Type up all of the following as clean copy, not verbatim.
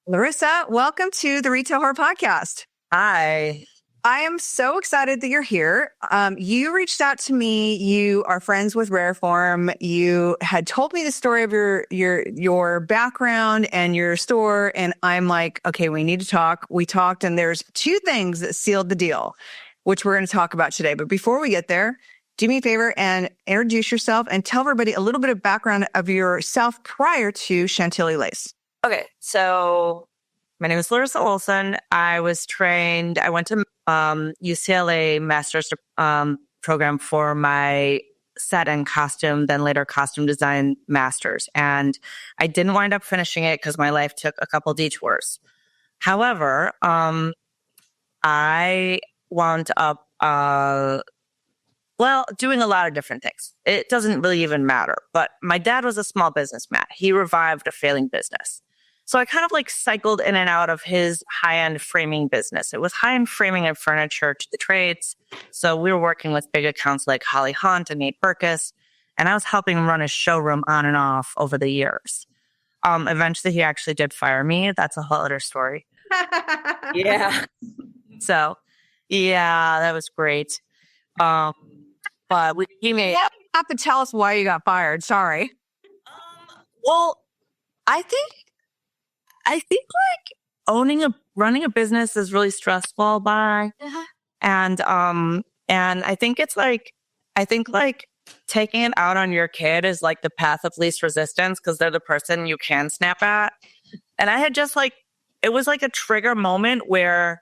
Larisa, welcome to the Retail Horror Podcast. Hi. I am so excited that you're here. You reached out to me. You are friends with Rareform. You had told me the story of your background and your store, and I'm like, okay, we need to talk. We talked, and there's two things that sealed the deal, which we're going to talk about today. But before we get there, do me a favor and introduce yourself and tell everybody a little bit of background of yourself prior to Chantilly Lace. Okay, so my name is Larisa Olsen. I went to UCLA master's program for my set and costume, then later costume design master's. And I didn't wind up finishing it because my life took a couple detours. However, I wound up, doing a lot of different things. It doesn't really even matter. But my dad was a small businessman. He revived a failing business. So I kind of cycled in and out of his high-end framing business. It was high-end framing and furniture to the trades. So we were working with big accounts like Holly Hunt and Nate Berkus, and I was helping him run his showroom on and off over the years. Eventually, he actually did fire me. That's a whole other story. Yeah. So, yeah, that was great. But he made... You have to tell us why you got fired. Sorry. I think running a business is really stressful, and I think it's taking it out on your kid is the path of least resistance because they're the person you can snap at. And I had it was a trigger moment where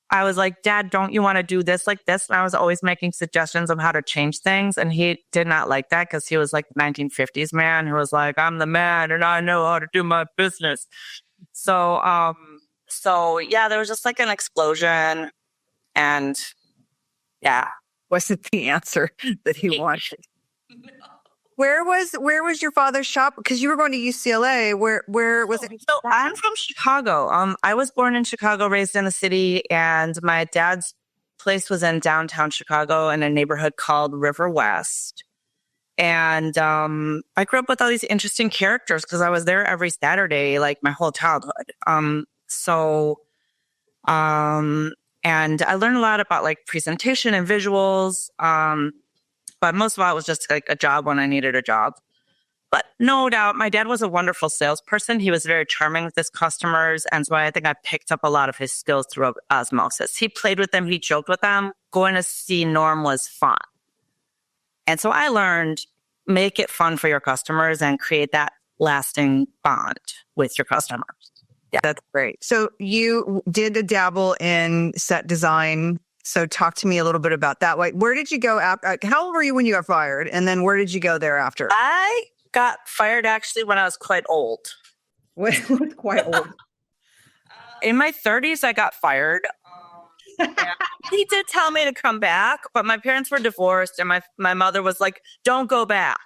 I was like, Dad, don't you want to do this like this? And I was always making suggestions of how to change things. And he did not like that because he was the 1950s man who was like, I'm the man and I know how to do my business. So yeah, there was just an explosion, and yeah. Wasn't the answer that he wanted. No. Where was your father's shop? Because you were going to UCLA. Where was it? So I'm from Chicago. I was born in Chicago, raised in the city, and my dad's place was in downtown Chicago in a neighborhood called River West. And I grew up with all these interesting characters because I was there every Saturday, my whole childhood. And I learned a lot about presentation and visuals. But most of all, it was just a job when I needed a job. But no doubt, my dad was a wonderful salesperson. He was very charming with his customers. And so I think I picked up a lot of his skills through osmosis. He played with them. He joked with them. Going to see Norm was fun. And so I learned, make it fun for your customers and create that lasting bond with your customers. Yeah, that's great. So you did a dabble in set design. So talk to me a little bit about that. Where did you go after? How old were you when you got fired? And then where did you go thereafter? I got fired actually when I was quite old. What quite old? In my 30s, I got fired. He did tell me to come back, but my parents were divorced and my mother was like, don't go back.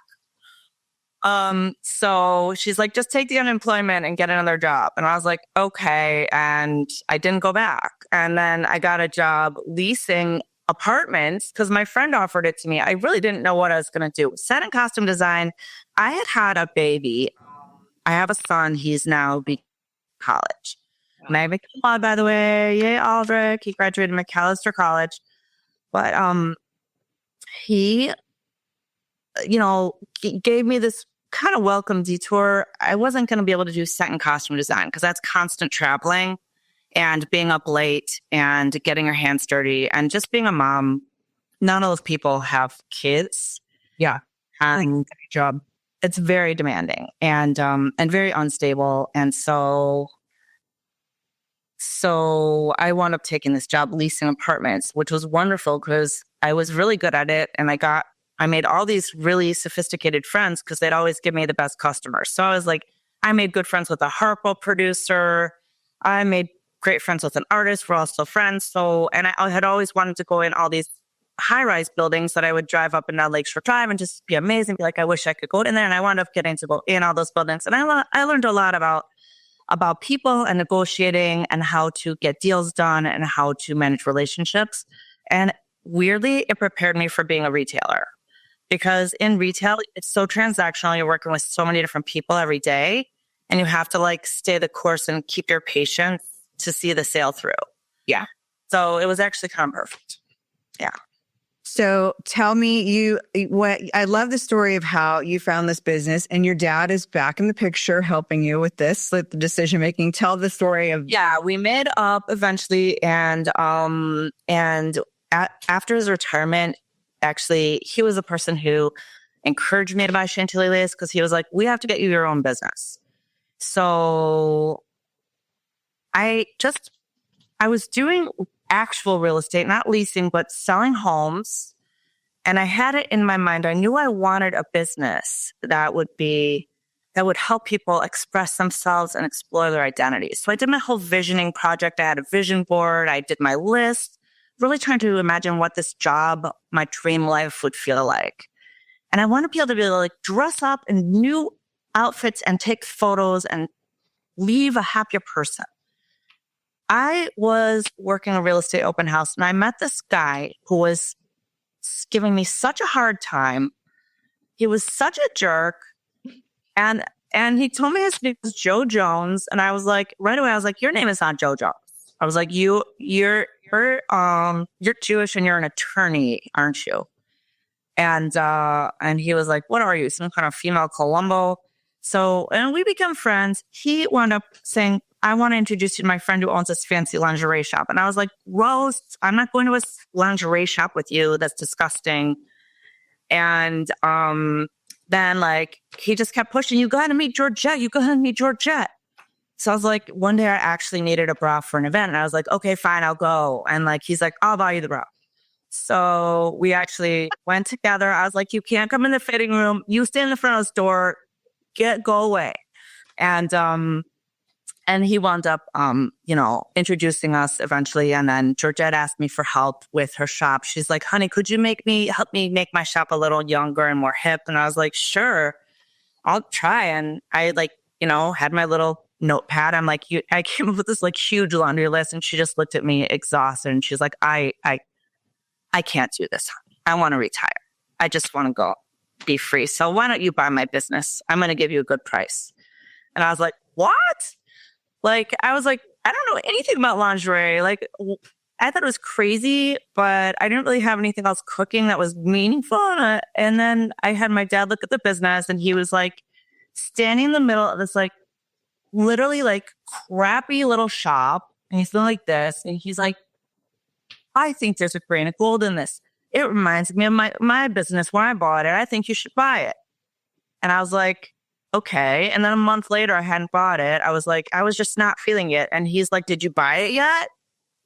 So she's like, just take the unemployment and get another job. And I was like, okay. And I didn't go back. And then I got a job leasing apartments because my friend offered it to me. I really didn't know what I was going to do. Set and costume design. I had a baby. I have a son. He's now college. Maybe, by the way, yay, Aldrich. He graduated McAllister College. But he, gave me this kind of welcome detour. I wasn't going to be able to do set and costume design because that's constant traveling and being up late and getting your hands dirty and just being a mom. None of those people have kids. Yeah. And job. It's very demanding and very unstable. And so I wound up taking this job leasing apartments, which was wonderful because I was really good at it. And I made all these really sophisticated friends because they'd always give me the best customers. So I was I made good friends with a Harpo producer. I made great friends with an artist. We're all still friends. And I had always wanted to go in all these high-rise buildings that I would drive up and down Lakeshore Drive and just be amazing. Be I wish I could go in there. And I wound up getting to go in all those buildings. And I learned a lot about people and negotiating and how to get deals done and how to manage relationships. And weirdly, it prepared me for being a retailer. Because in retail, it's so transactional. You're working with so many different people every day. and you have to like stay the course and keep your patience to see the sale through. Yeah. So it was actually kind of perfect. Yeah. So tell me, I love the story of how you found this business and your dad is back in the picture helping you with this, like the decision making. Tell the story of. Yeah, we made up eventually. After his retirement, actually, he was the person who encouraged me to buy Chantilly Lace because he was like, we have to get you your own business. So I was doing actual real estate, not leasing, but selling homes. And I had it in my mind. I knew I wanted a business that would help people express themselves and explore their identities. So I did my whole visioning project. I had a vision board. I did my list, really trying to imagine what this job, my dream life would feel like. And I want to be able to like dress up in new outfits and take photos and leave a happier person. I was working a real estate open house and I met this guy who was giving me such a hard time. He was such a jerk. And he told me his name was Joe Jones. And I was like, right away, I was like, your name is not Joe Jones. I was like, you're Jewish and you're an attorney, aren't you? And he was like, what are you? Some kind of female Columbo? So, and we became friends. He wound up saying, I want to introduce you to my friend who owns this fancy lingerie shop. And I was like, gross. I'm not going to a lingerie shop with you. That's disgusting. And then like, he just kept pushing, you got to meet Georgette. You got to meet Georgette. So I was like, one day I actually needed a bra for an event. And I was like, okay, fine, I'll go. And like, he's like, I'll buy you the bra. So we actually went together. I was like, you can't come in the fitting room. You stand in the front of the store. Go away. And he wound up, introducing us eventually. And then Georgette asked me for help with her shop. She's like, honey, could you help me make my shop a little younger and more hip? And I was like, sure, I'll try. And I had my little notepad. I'm like, I came up with this like huge laundry list. And she just looked at me exhausted. And she's like, I can't do this. I want to retire. I just want to go be free. So why don't you buy my business? I'm going to give you a good price. And I was like, what? Like, I was like, I don't know anything about lingerie. Like, I thought it was crazy, but I didn't really have anything else cooking that was meaningful. And then I had my dad look at the business and he was like standing in the middle of this, like, literally like crappy little shop. And he's going like this. And he's like, I think there's a grain of gold in this. It reminds me of my business when I bought it. I think you should buy it. And I was like, okay. And then a month later, I hadn't bought it. I was like, I was just not feeling it. And he's like, did you buy it yet?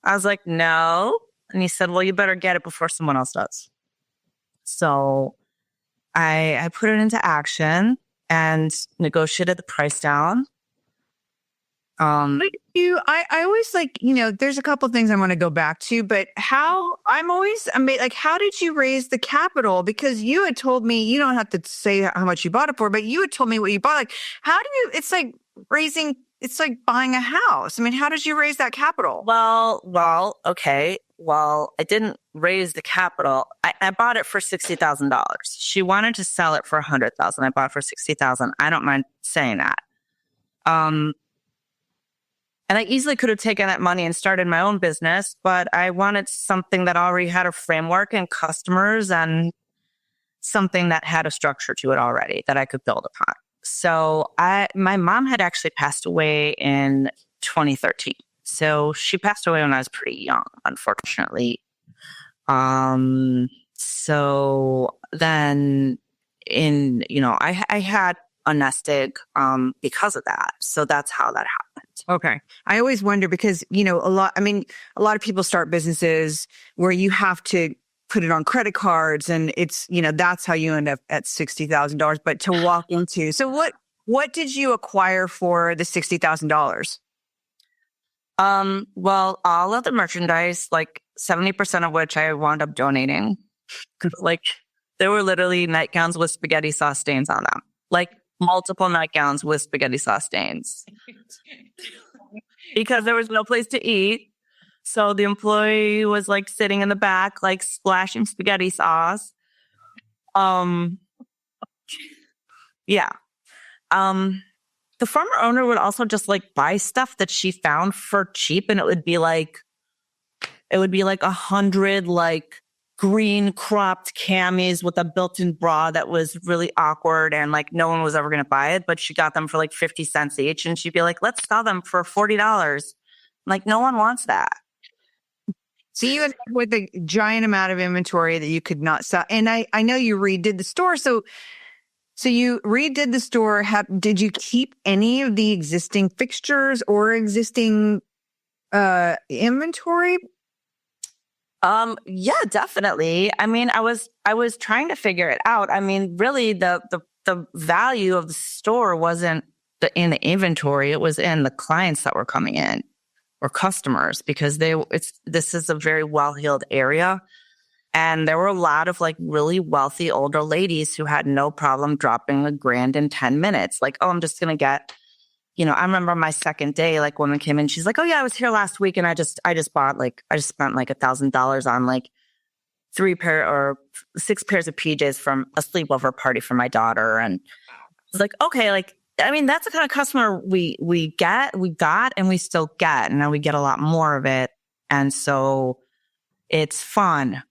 I was like, no. And he said, well, you better get it before someone else does. So I put it into action and negotiated the price down. I always like, there's a couple of things I want to go back to, but how did you raise the capital? Because you had told me, you don't have to say how much you bought it for, but you had told me what you bought. Like, it's like buying a house. I mean, how did you raise that capital? Okay. Well, I didn't raise the capital. I bought it for $60,000. She wanted to sell it for $100,000. I bought it for $60,000. I don't mind saying that. And I easily could have taken that money and started my own business, but I wanted something that already had a framework and customers and something that had a structure to it already that I could build upon. So my mom had actually passed away in 2013. So she passed away when I was pretty young, unfortunately. So then I had a nest egg because of that. So that's how that happened. Okay. I always wonder because, a lot of people start businesses where you have to put it on credit cards and it's, that's how you end up at $60,000, but to walk into. So what did you acquire for the $60,000? Well, all of the merchandise, like 70% of which I wound up donating. Like there were literally nightgowns with spaghetti sauce stains on them. Like multiple nightgowns with spaghetti sauce stains. Because there was no place to eat. So the employee was like sitting in the back, like splashing spaghetti sauce. Yeah. the former owner would also just like buy stuff that she found for cheap. And it would be like 100 like green cropped camis with a built-in bra that was really awkward. And like no one was ever going to buy it, but she got them for like 50 cents each. And she'd be like, let's sell them for $40. Like no one wants that. So you ended up with a giant amount of inventory that you could not sell. And I know you redid the store. So you redid the store. Did you keep any of the existing fixtures or existing inventory? Yeah, definitely. I mean, I was trying to figure it out. I mean, really the value of the store wasn't in the inventory. It was in the clients that were coming in or customers, because this is a very well-heeled area. And there were a lot of like really wealthy older ladies who had no problem dropping $1,000 in 10 minutes. Like, oh, I'm just going to get, I remember my second day, like woman came in, she's like, oh yeah, I was here last week and I just spent like $1,000 on like 6 pairs of PJs from a sleepover party for my daughter. And I was like, okay, like, I mean, that's the kind of customer we got, and we still get, and now we get a lot more of it. And so it's fun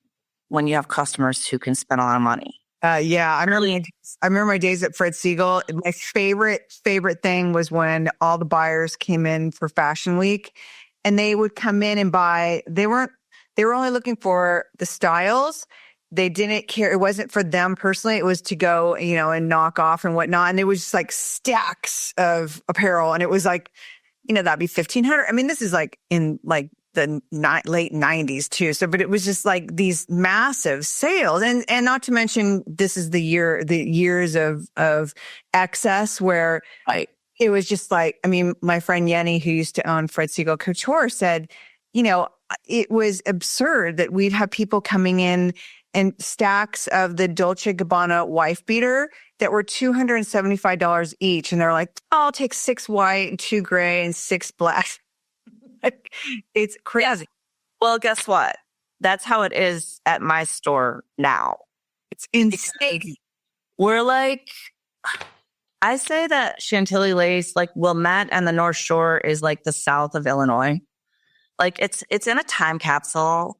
when you have customers who can spend a lot of money. Yeah, I remember my days at Fred Siegel. My favorite thing was when all the buyers came in for Fashion Week, and they would come in and buy. They were only looking for the styles. They didn't care. It wasn't for them personally. It was to go, and knock off and whatnot. And it was just like stacks of apparel, and it was like, that'd be 1,500. I mean, this is like in like the late 90s too. So, but it was just like these massive sales, and not to mention this is the years of excess where it was just like, I mean, my friend Yenny, who used to own Fred Siegel Couture, said, it was absurd that we'd have people coming in and stacks of the Dolce & Gabbana wife beater that were $275 each. And they're like, oh, I'll take 6 white and 2 gray and 6 black. It's crazy. Well, guess what? That's how it is at my store now. It's insane. We're like, I say that Chantilly Lace, like Wilmette and the North Shore, is like the South of Illinois. Like it's in a time capsule.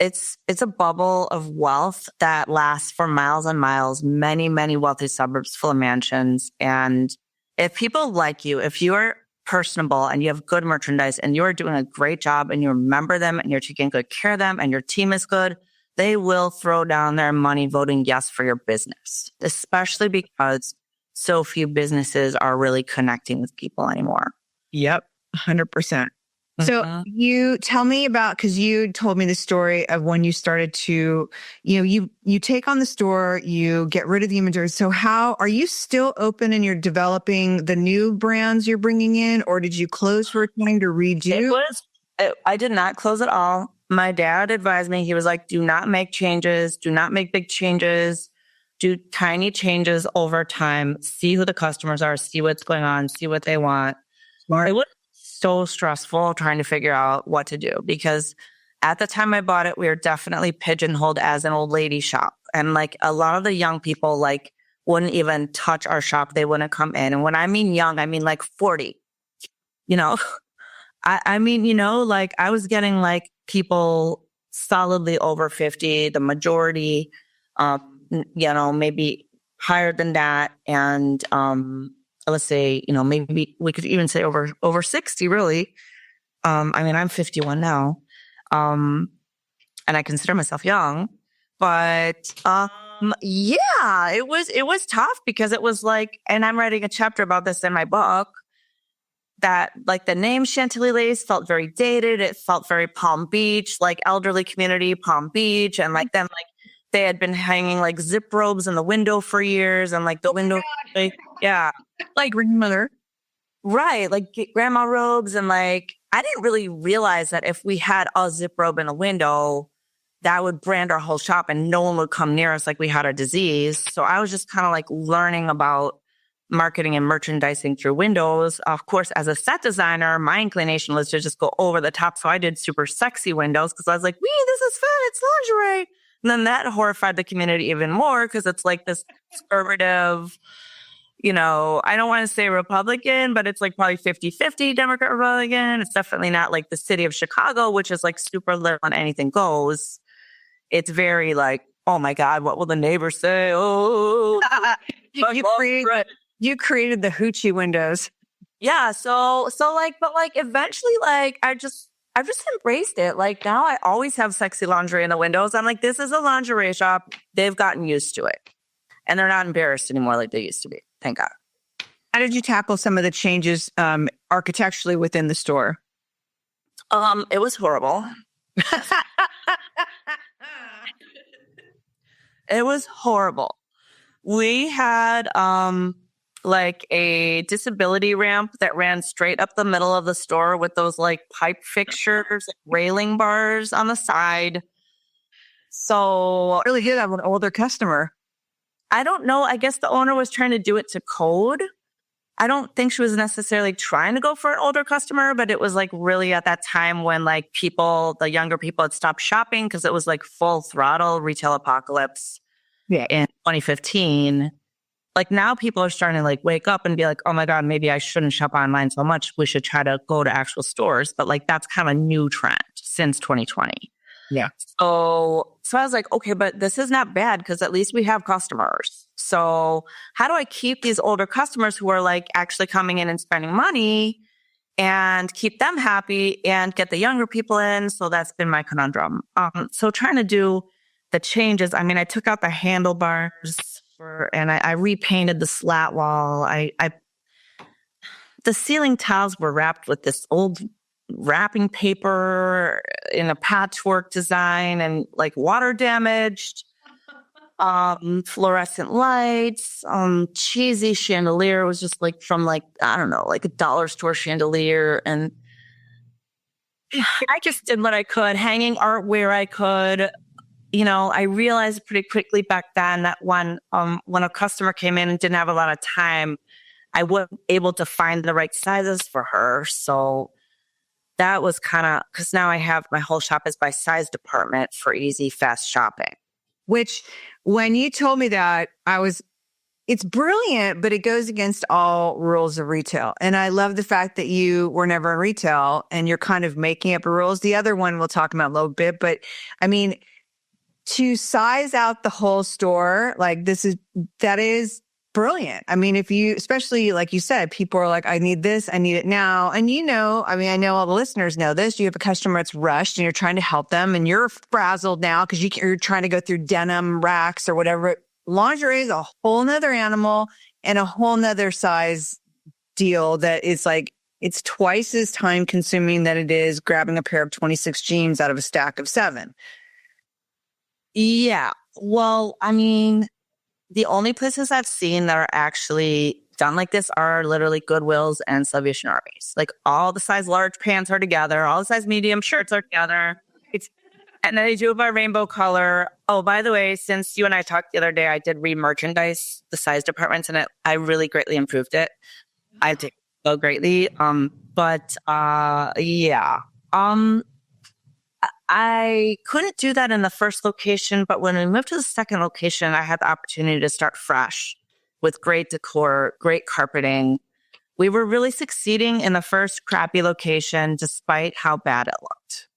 It's a bubble of wealth that lasts for miles and miles, many, many wealthy suburbs full of mansions. And if people like you, if you're personable and you have good merchandise and you're doing a great job and you remember them and you're taking good care of them and your team is good, they will throw down their money voting yes for your business, especially because so few businesses are really connecting with people anymore. Yep, 100%. So you tell me about, because you told me the story of when you started to, you take on the store, you get rid of the inventory. So how are you still open and you're developing the new brands you're bringing in, or did you close for trying to redo? I did not close at all. My dad advised me. He was like, do not make changes. Do not make big changes. Do tiny changes over time. See who the customers are. See what's going on. See what they want. Smart. It was so stressful trying to figure out what to do, because at the time I bought it, we were definitely pigeonholed as an old lady shop. And like a lot of the young people like wouldn't even touch our shop. They wouldn't come in. And when I mean young, I mean like 40, I mean, like I was getting like people solidly over 50, the majority, maybe higher than that. And, let's say, maybe we could even say over 60, really. I mean, I'm 51 now. And I consider myself young, but, yeah, it was tough, because it was like, and I'm writing a chapter about this in my book, that like the name Chantilly Lace felt very dated. It felt very Palm Beach, like elderly community, Palm Beach. And like then like they had been hanging like zip robes in the window for years, and like the window, yeah. Like grandmother. Right. Like grandma robes. And like, I didn't really realize that if we had a zip robe in a window, that would brand our whole shop and no one would come near us like we had a disease. So I was just kind of like learning about marketing and merchandising through windows. Of course, as a set designer, my inclination was to just go over the top. So I did super sexy windows, because I was like, this is fun. It's lingerie. And then that horrified the community even more, because it's like this conservative, I don't want to say Republican, but it's like probably 50-50 Democrat Republican. It's definitely not like the city of Chicago, which is like super liberal and anything goes. It's very like, oh my God, what will the neighbors say? Oh, you created the hoochie windows. yeah. But like eventually, like I've just embraced it. Like now I always have sexy lingerie in the windows. I'm like, this is a lingerie shop. They've gotten used to it and they're not embarrassed anymore like they used to be. Thank God. How did you tackle some of the changes architecturally within the store? It was horrible. It was horrible. We had like a disability ramp that ran straight up the middle of the store with those like pipe fixtures, railing bars on the side. So Really did have an older customer. I don't know. I guess the owner was trying to do it to code. I don't think she was necessarily trying to go for an older customer, but it was like really at that time when like the younger people had stopped shopping because it was like full throttle retail apocalypse in 2015. Like now people are starting to like wake up and be like, oh my God, maybe I shouldn't shop online so much. We should try to go to actual stores. But like that's kind of a new trend since 2020. Yeah. So I was like, okay, but this is not bad because at least we have customers. So how do I keep these older customers who are like actually coming in and spending money and keep them happy and get the younger people in? So that's been my conundrum. So trying to do the changes. I mean, I took out the handlebars and I repainted the slat wall. The ceiling tiles were wrapped with this old wrapping paper in a patchwork design and like water damaged. Fluorescent lights, cheesy chandelier was just like from like, I don't know, like a dollar store chandelier. And I just did what I could, hanging art where I could. I realized pretty quickly back then that when a customer came in and didn't have a lot of time, I wasn't able to find the right sizes for her. So that was kind of, because now I have my whole shop is by size department for easy, fast shopping. Which when you told me that, it's brilliant, but it goes against all rules of retail. And I love the fact that you were never in retail and you're kind of making up rules. The other one we'll talk about a little bit, but I mean, to size out the whole store, like that is brilliant. I mean, especially like you said, people are like, I need this, I need it now. And I know all the listeners know this. You have a customer that's rushed and you're trying to help them and you're frazzled now because you're trying to go through denim racks or whatever. Lingerie is a whole nother animal and a whole nother size deal that is like, it's twice as time consuming than it is grabbing a pair of 26 jeans out of a stack of 7. Yeah. Well, I mean, the only places I've seen that are actually done like this are literally Goodwills and Salvation Armies. Like all the size large pants are together, all the size medium shirts are together. And then they do it by rainbow color. Oh, by the way, since you and I talked the other day, I did re-merchandise the size departments and I really greatly improved it. I did so greatly. Yeah. I couldn't do that in the first location, but when we moved to the second location, I had the opportunity to start fresh with great decor, great carpeting. We were really succeeding in the first crappy location, despite how bad it looked.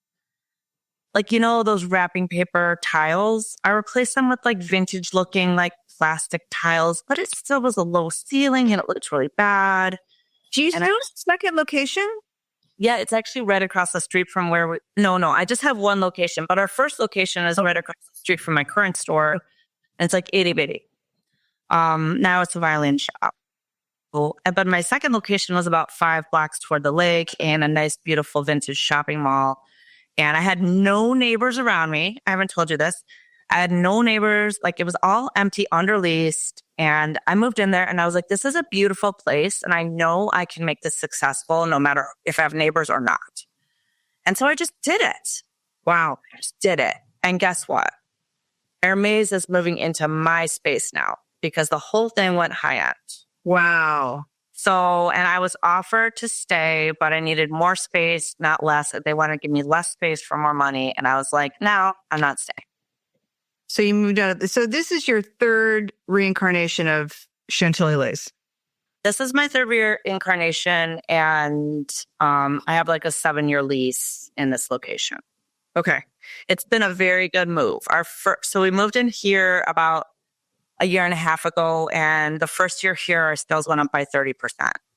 Like, those wrapping paper tiles, I replaced them with like vintage looking, like plastic tiles, but it still was a low ceiling and it looked really bad. Do you still second location? Yeah, it's actually right across the street from where no, I just have one location, but our first location is right across the street from my current store. And it's like itty bitty. Now it's a violin shop. But my second location was about 5 blocks toward the lake and a nice, beautiful vintage shopping mall. And I had no neighbors around me. I haven't told you this. I had no neighbors. Like it was all empty, under leased. And I moved in there and I was like, this is a beautiful place. And I know I can make this successful no matter if I have neighbors or not. And so I just did it. Wow. I just did it. And guess what? Hermes is moving into my space now because the whole thing went high end. Wow. So, and I was offered to stay, but I needed more space, not less. They wanted to give me less space for more money. And I was like, no, I'm not staying. So you moved out. So this is your third reincarnation of Chantilly Lace. This is my third year incarnation, and I have like a 7-year lease in this location. Okay. It's been a very good move. So we moved in here about a year and a half ago, and the first year here, our sales went up by 30%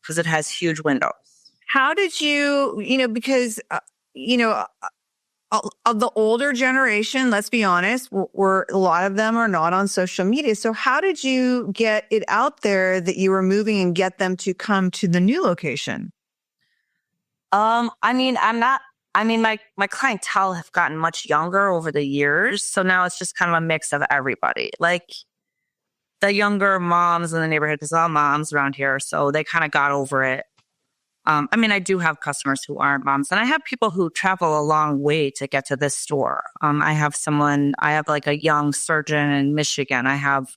because it has huge windows. How did you, because, of the older generation, let's be honest, we're a lot of them are not on social media. So how did you get it out there that you were moving and get them to come to the new location? My clientele have gotten much younger over the years. So now it's just kind of a mix of everybody. Like the younger moms in the neighborhood, because all moms around here, so they kind of got over it. I do have customers who aren't moms, and I have people who travel a long way to get to this store. I have like a young surgeon in Michigan. I have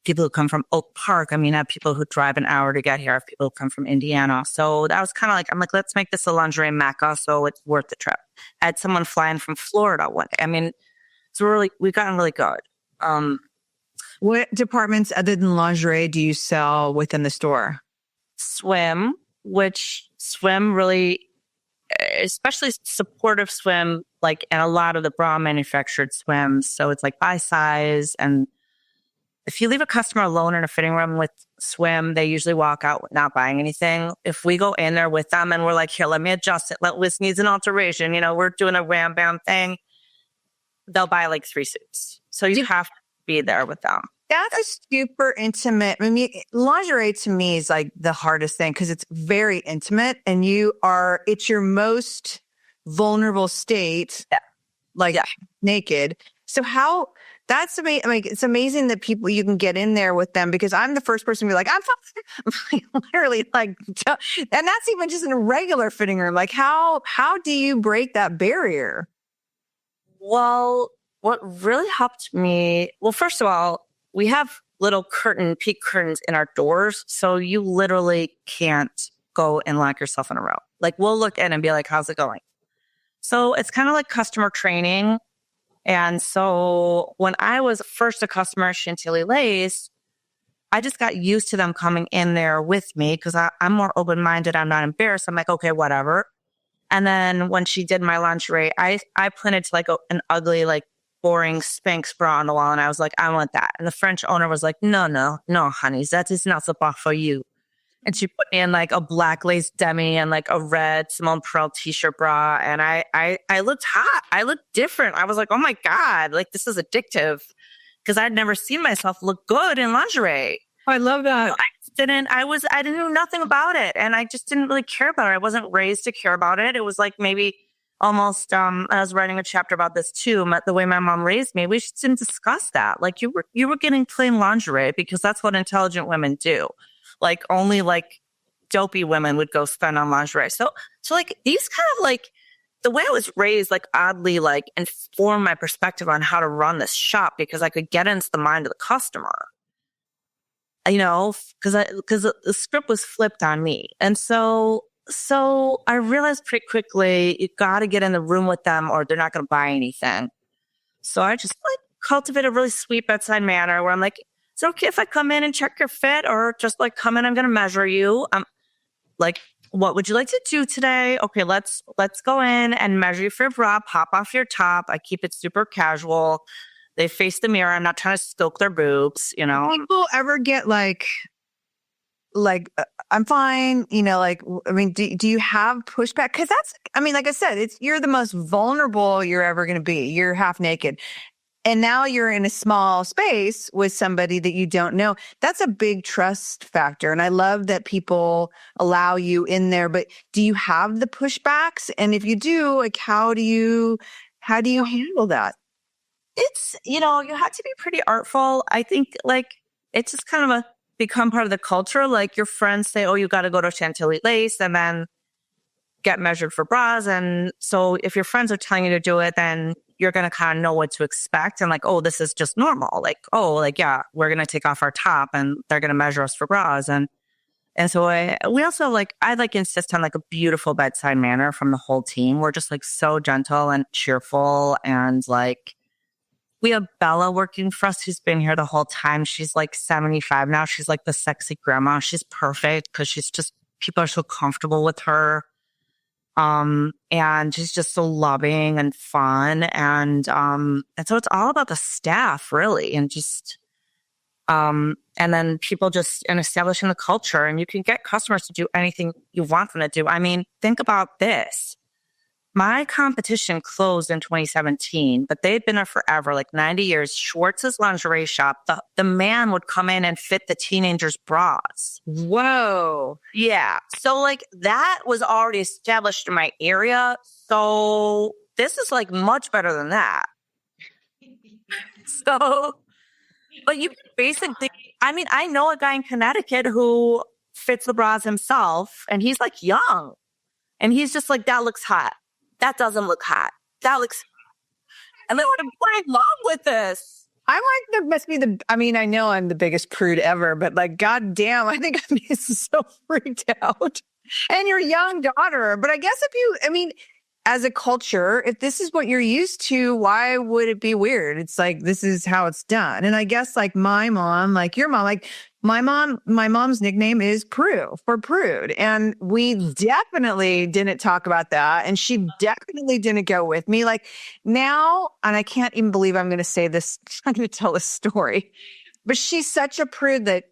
people who come from Oak Park. I have people who drive an hour to get here. I have people who come from Indiana. So that was kind of like, I'm like, let's make this a lingerie mecca so it's worth the trip. I had someone flying from Florida one day. We've gotten really good. What departments other than lingerie do you sell within the store? Swim really, especially supportive swim, and a lot of the bra manufactured swims. So it's like by size. And if you leave a customer alone in a fitting room with swim, they usually walk out not buying anything. If we go in there with them and we're like, here, let me adjust it. This needs an alteration. We're doing a wham bam thing. They'll buy like 3 suits. So you have to be there with them. That's a super intimate. Lingerie to me is like the hardest thing because it's very intimate and it's your most vulnerable state, naked. So that's amazing. It's amazing that you can get in there with them because I'm the first person to be like, I'm fine. Literally and that's even just in a regular fitting room. Like how do you break that barrier? Well, what really helped me, first of all, we have little peak curtains in our doors. So you literally can't go and lock yourself in a row. Like we'll look in and be like, how's it going? So it's kind of like customer training. And so when I was first a customer at Chantilly Lace, I just got used to them coming in there with me because I'm more open-minded. I'm not embarrassed. I'm like, okay, whatever. And then when she did my lingerie, I pointed to an ugly, boring Spanx bra on the wall. And I was like, I want that. And the French owner was like, no, honey, that is not the bra for you. And she put me in a black lace demi and a red Simone Pearl t-shirt bra. And I looked hot. I looked different. I was like, oh my God, this is addictive because I'd never seen myself look good in lingerie. I love that. So I didn't know nothing about it. And I just didn't really care about it. I wasn't raised to care about it. It was maybe almost, I was writing a chapter about this too. The way my mom raised me, we just didn't discuss that. You were getting plain lingerie because that's what intelligent women do. Only dopey women would go spend on lingerie. So these kind of the way I was raised, oddly informed my perspective on how to run this shop because I could get into the mind of the customer. Because the script was flipped on me. And so I realized pretty quickly, you got to get in the room with them or they're not going to buy anything. So I just cultivate a really sweet bedside manner where I'm like, is it okay if I come in and check your fit or just come in, I'm going to measure you. What would you like to do today? Okay, let's go in and measure you for your bra, pop off your top. I keep it super casual. They face the mirror. I'm not trying to stoke their boobs, People ever get I'm fine, do you have pushback? Because that's, like I said, you're the most vulnerable you're ever going to be. You're half naked. And now you're in a small space with somebody that you don't know. That's a big trust factor. And I love that people allow you in there, but do you have the pushbacks? And if you do, how do you handle that? It's, you have to be pretty artful. I think it's just kind of become part of the culture. Your friends say, oh, you got to go to Chantilly Lace and then get measured for bras. And so if your friends are telling you to do it, then you're going to kind of know what to expect. And oh, this is just normal. Yeah, we're going to take off our top and they're going to measure us for bras. And so we also I insist on a beautiful bedside manner from the whole team. We're just so gentle and cheerful and We have Bella working for us, who's been here the whole time. She's like 75 now. She's like the sexy grandma. She's perfect because people are so comfortable with her. And she's just so loving and fun. And so it's all about the staff really. And then people and establishing the culture, and you can get customers to do anything you want them to do. I mean, think about this. My competition closed in 2017, but they'd been there forever, like 90 years. Schwartz's lingerie shop, the man would come in and fit the teenagers' bras. Whoa. Yeah. So like that was already established in my area. So this is like much better than that. So, but you basically, I mean, I know a guy in Connecticut who fits the bras himself, and he's like young, and he's just like, that looks hot. That doesn't look hot. That looks, and then I'm playing along with this. I'm like, that must be I mean, I know I'm the biggest prude ever, but like, goddamn, I think I'm so freaked out. And your young daughter. But I guess as a culture, if this is what you're used to, why would it be weird? It's like, this is how it's done. And I guess like my mom, like your mom, like my mom's nickname is Prue for prude. And we definitely didn't talk about that. And she definitely didn't go with me. Like now, and I can't even believe I'm going to say this, I'm going to tell this story, but she's such a prude that,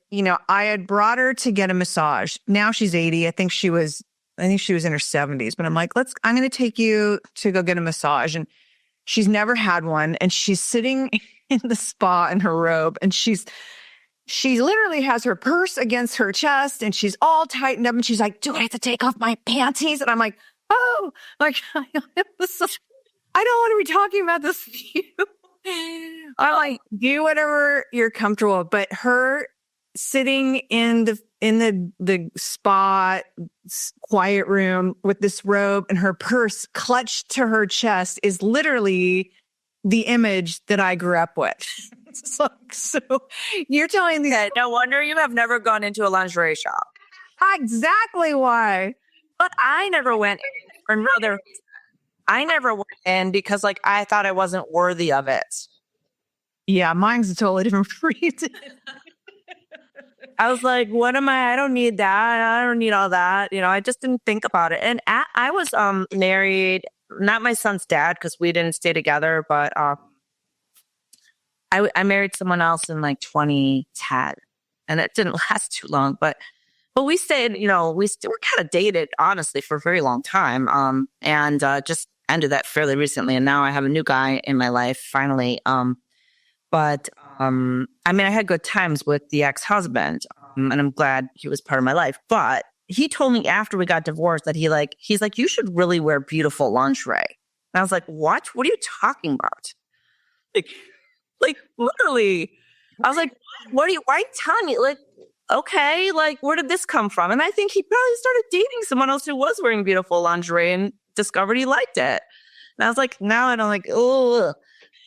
I had brought her to get a massage. Now she's 80. I think she was in her 70s, but I'm like, I'm going to take you to go get a massage. And she's never had one. And she's sitting in the spa in her robe, and she literally has her purse against her chest, and she's all tightened up, and she's like, do I have to take off my panties? And I'm like, oh, like, I don't want to be talking about this with you. I'm like, do whatever you're comfortable with. But her sitting in the spa quiet room with this robe and her purse clutched to her chest is literally the image that I grew up with. So you're telling me that no wonder you have never gone into a lingerie shop. Exactly why. But I never went in, I never went in because like I thought I wasn't worthy of it. Yeah, mine's a totally different reason. I was like, what am I don't need that. I don't need all that. I just didn't think about it. And I was married, not my son's dad because we didn't stay together, but I married someone else in like 2010, and it didn't last too long, but we stayed, we were kind of dated honestly for a very long time. And just ended that fairly recently. And now I have a new guy in my life finally. But I mean, I had good times with the ex-husband, and I'm glad he was part of my life. But he told me after we got divorced that he's like, you should really wear beautiful lingerie. And I was like, what? What are you talking about? Like literally, I was like, why are you telling me? Like, okay, like, where did this come from? And I think he probably started dating someone else who was wearing beautiful lingerie and discovered he liked it. And I was like, now I don't like, oh,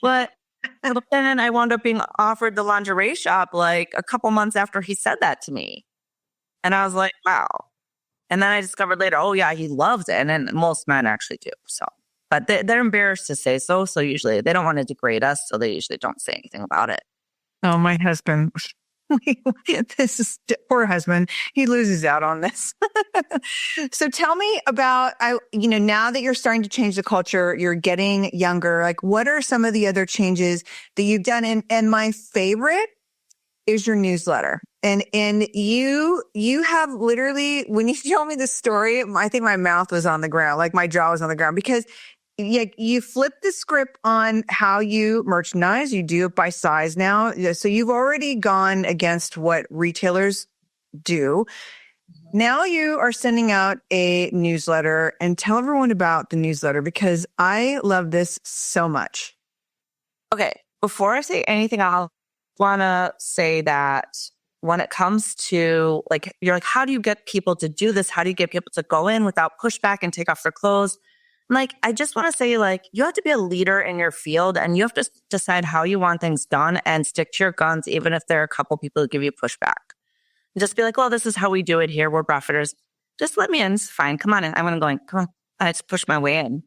but then I wound up being offered the lingerie shop like a couple months after he said that to me. And I was like, wow. And then I discovered later, oh yeah, he loves it. And then most men actually do. So, but they're embarrassed to say so. So usually they don't want to degrade us. So they usually don't say anything about it. Oh, my husband. This is poor husband. He loses out on this. So tell me about, now that you're starting to change the culture, you're getting younger, like what are some of the other changes that you've done? And my favorite is your newsletter. And you have literally, when you told me this story, I think my mouth was on the ground, like my jaw was on the ground, because you flip the script on how you merchandise. You do it by size now. So you've already gone against what retailers do. Now you are sending out a newsletter, and tell everyone about the newsletter because I love this so much. Okay. Before I say anything, I'll want to say that when it comes to you're like, how do you get people to do this? How do you get people to go in without pushback and take off their clothes? I just want to say, you have to be a leader in your field, and you have to decide how you want things done and stick to your guns, even if there are a couple people who give you pushback. And just be like, well, this is how we do it here. We're buffeters. Just let me in. It's fine. Come on in. I'm going to go in. Come on. I just push my way in.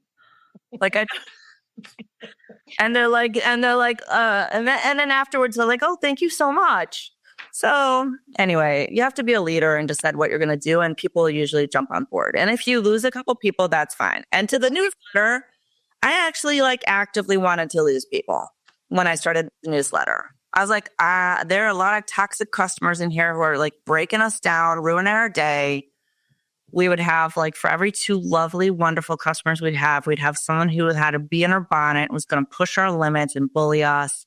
And they're like, and then afterwards they're like, oh, thank you so much. So anyway, you have to be a leader and decide what you're going to do. And people usually jump on board. And if you lose a couple people, that's fine. And to the newsletter, I actually like actively wanted to lose people when I started the newsletter. I was like, there are a lot of toxic customers in here who are like breaking us down, ruining our day. We would have like for every 2 lovely, wonderful customers we'd have someone who had a bee in her bonnet, was going to push our limits and bully us.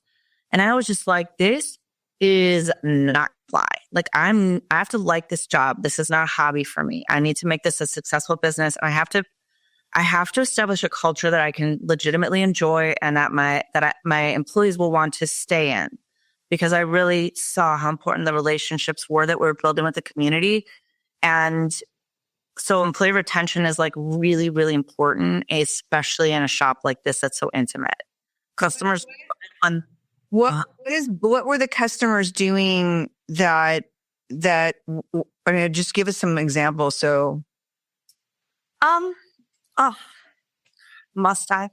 And I was just like, this is not fly. Like I have to like this job. This is not a hobby for me. I need to make this a successful business. And I have to establish a culture that I can legitimately enjoy and that my employees will want to stay in, because I really saw how important the relationships were that we were building with the community. And so employee retention is like really, really important, especially in a shop like this that's so intimate. Customers on what were the customers doing that I mean, just give us some examples. So must I?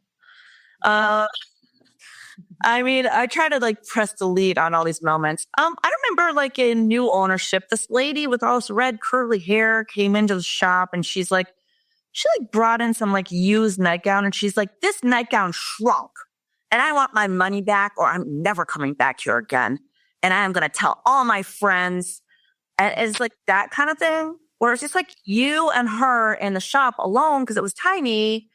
I mean, I try to like press delete on all these moments. I remember like in new ownership, this lady with all this red curly hair came into the shop and she brought in some like used nightgown and she's like, this nightgown shrunk and I want my money back or I'm never coming back here again. And I am going to tell all my friends. And it's like that kind of thing where it's just like you and her in the shop alone because it was tiny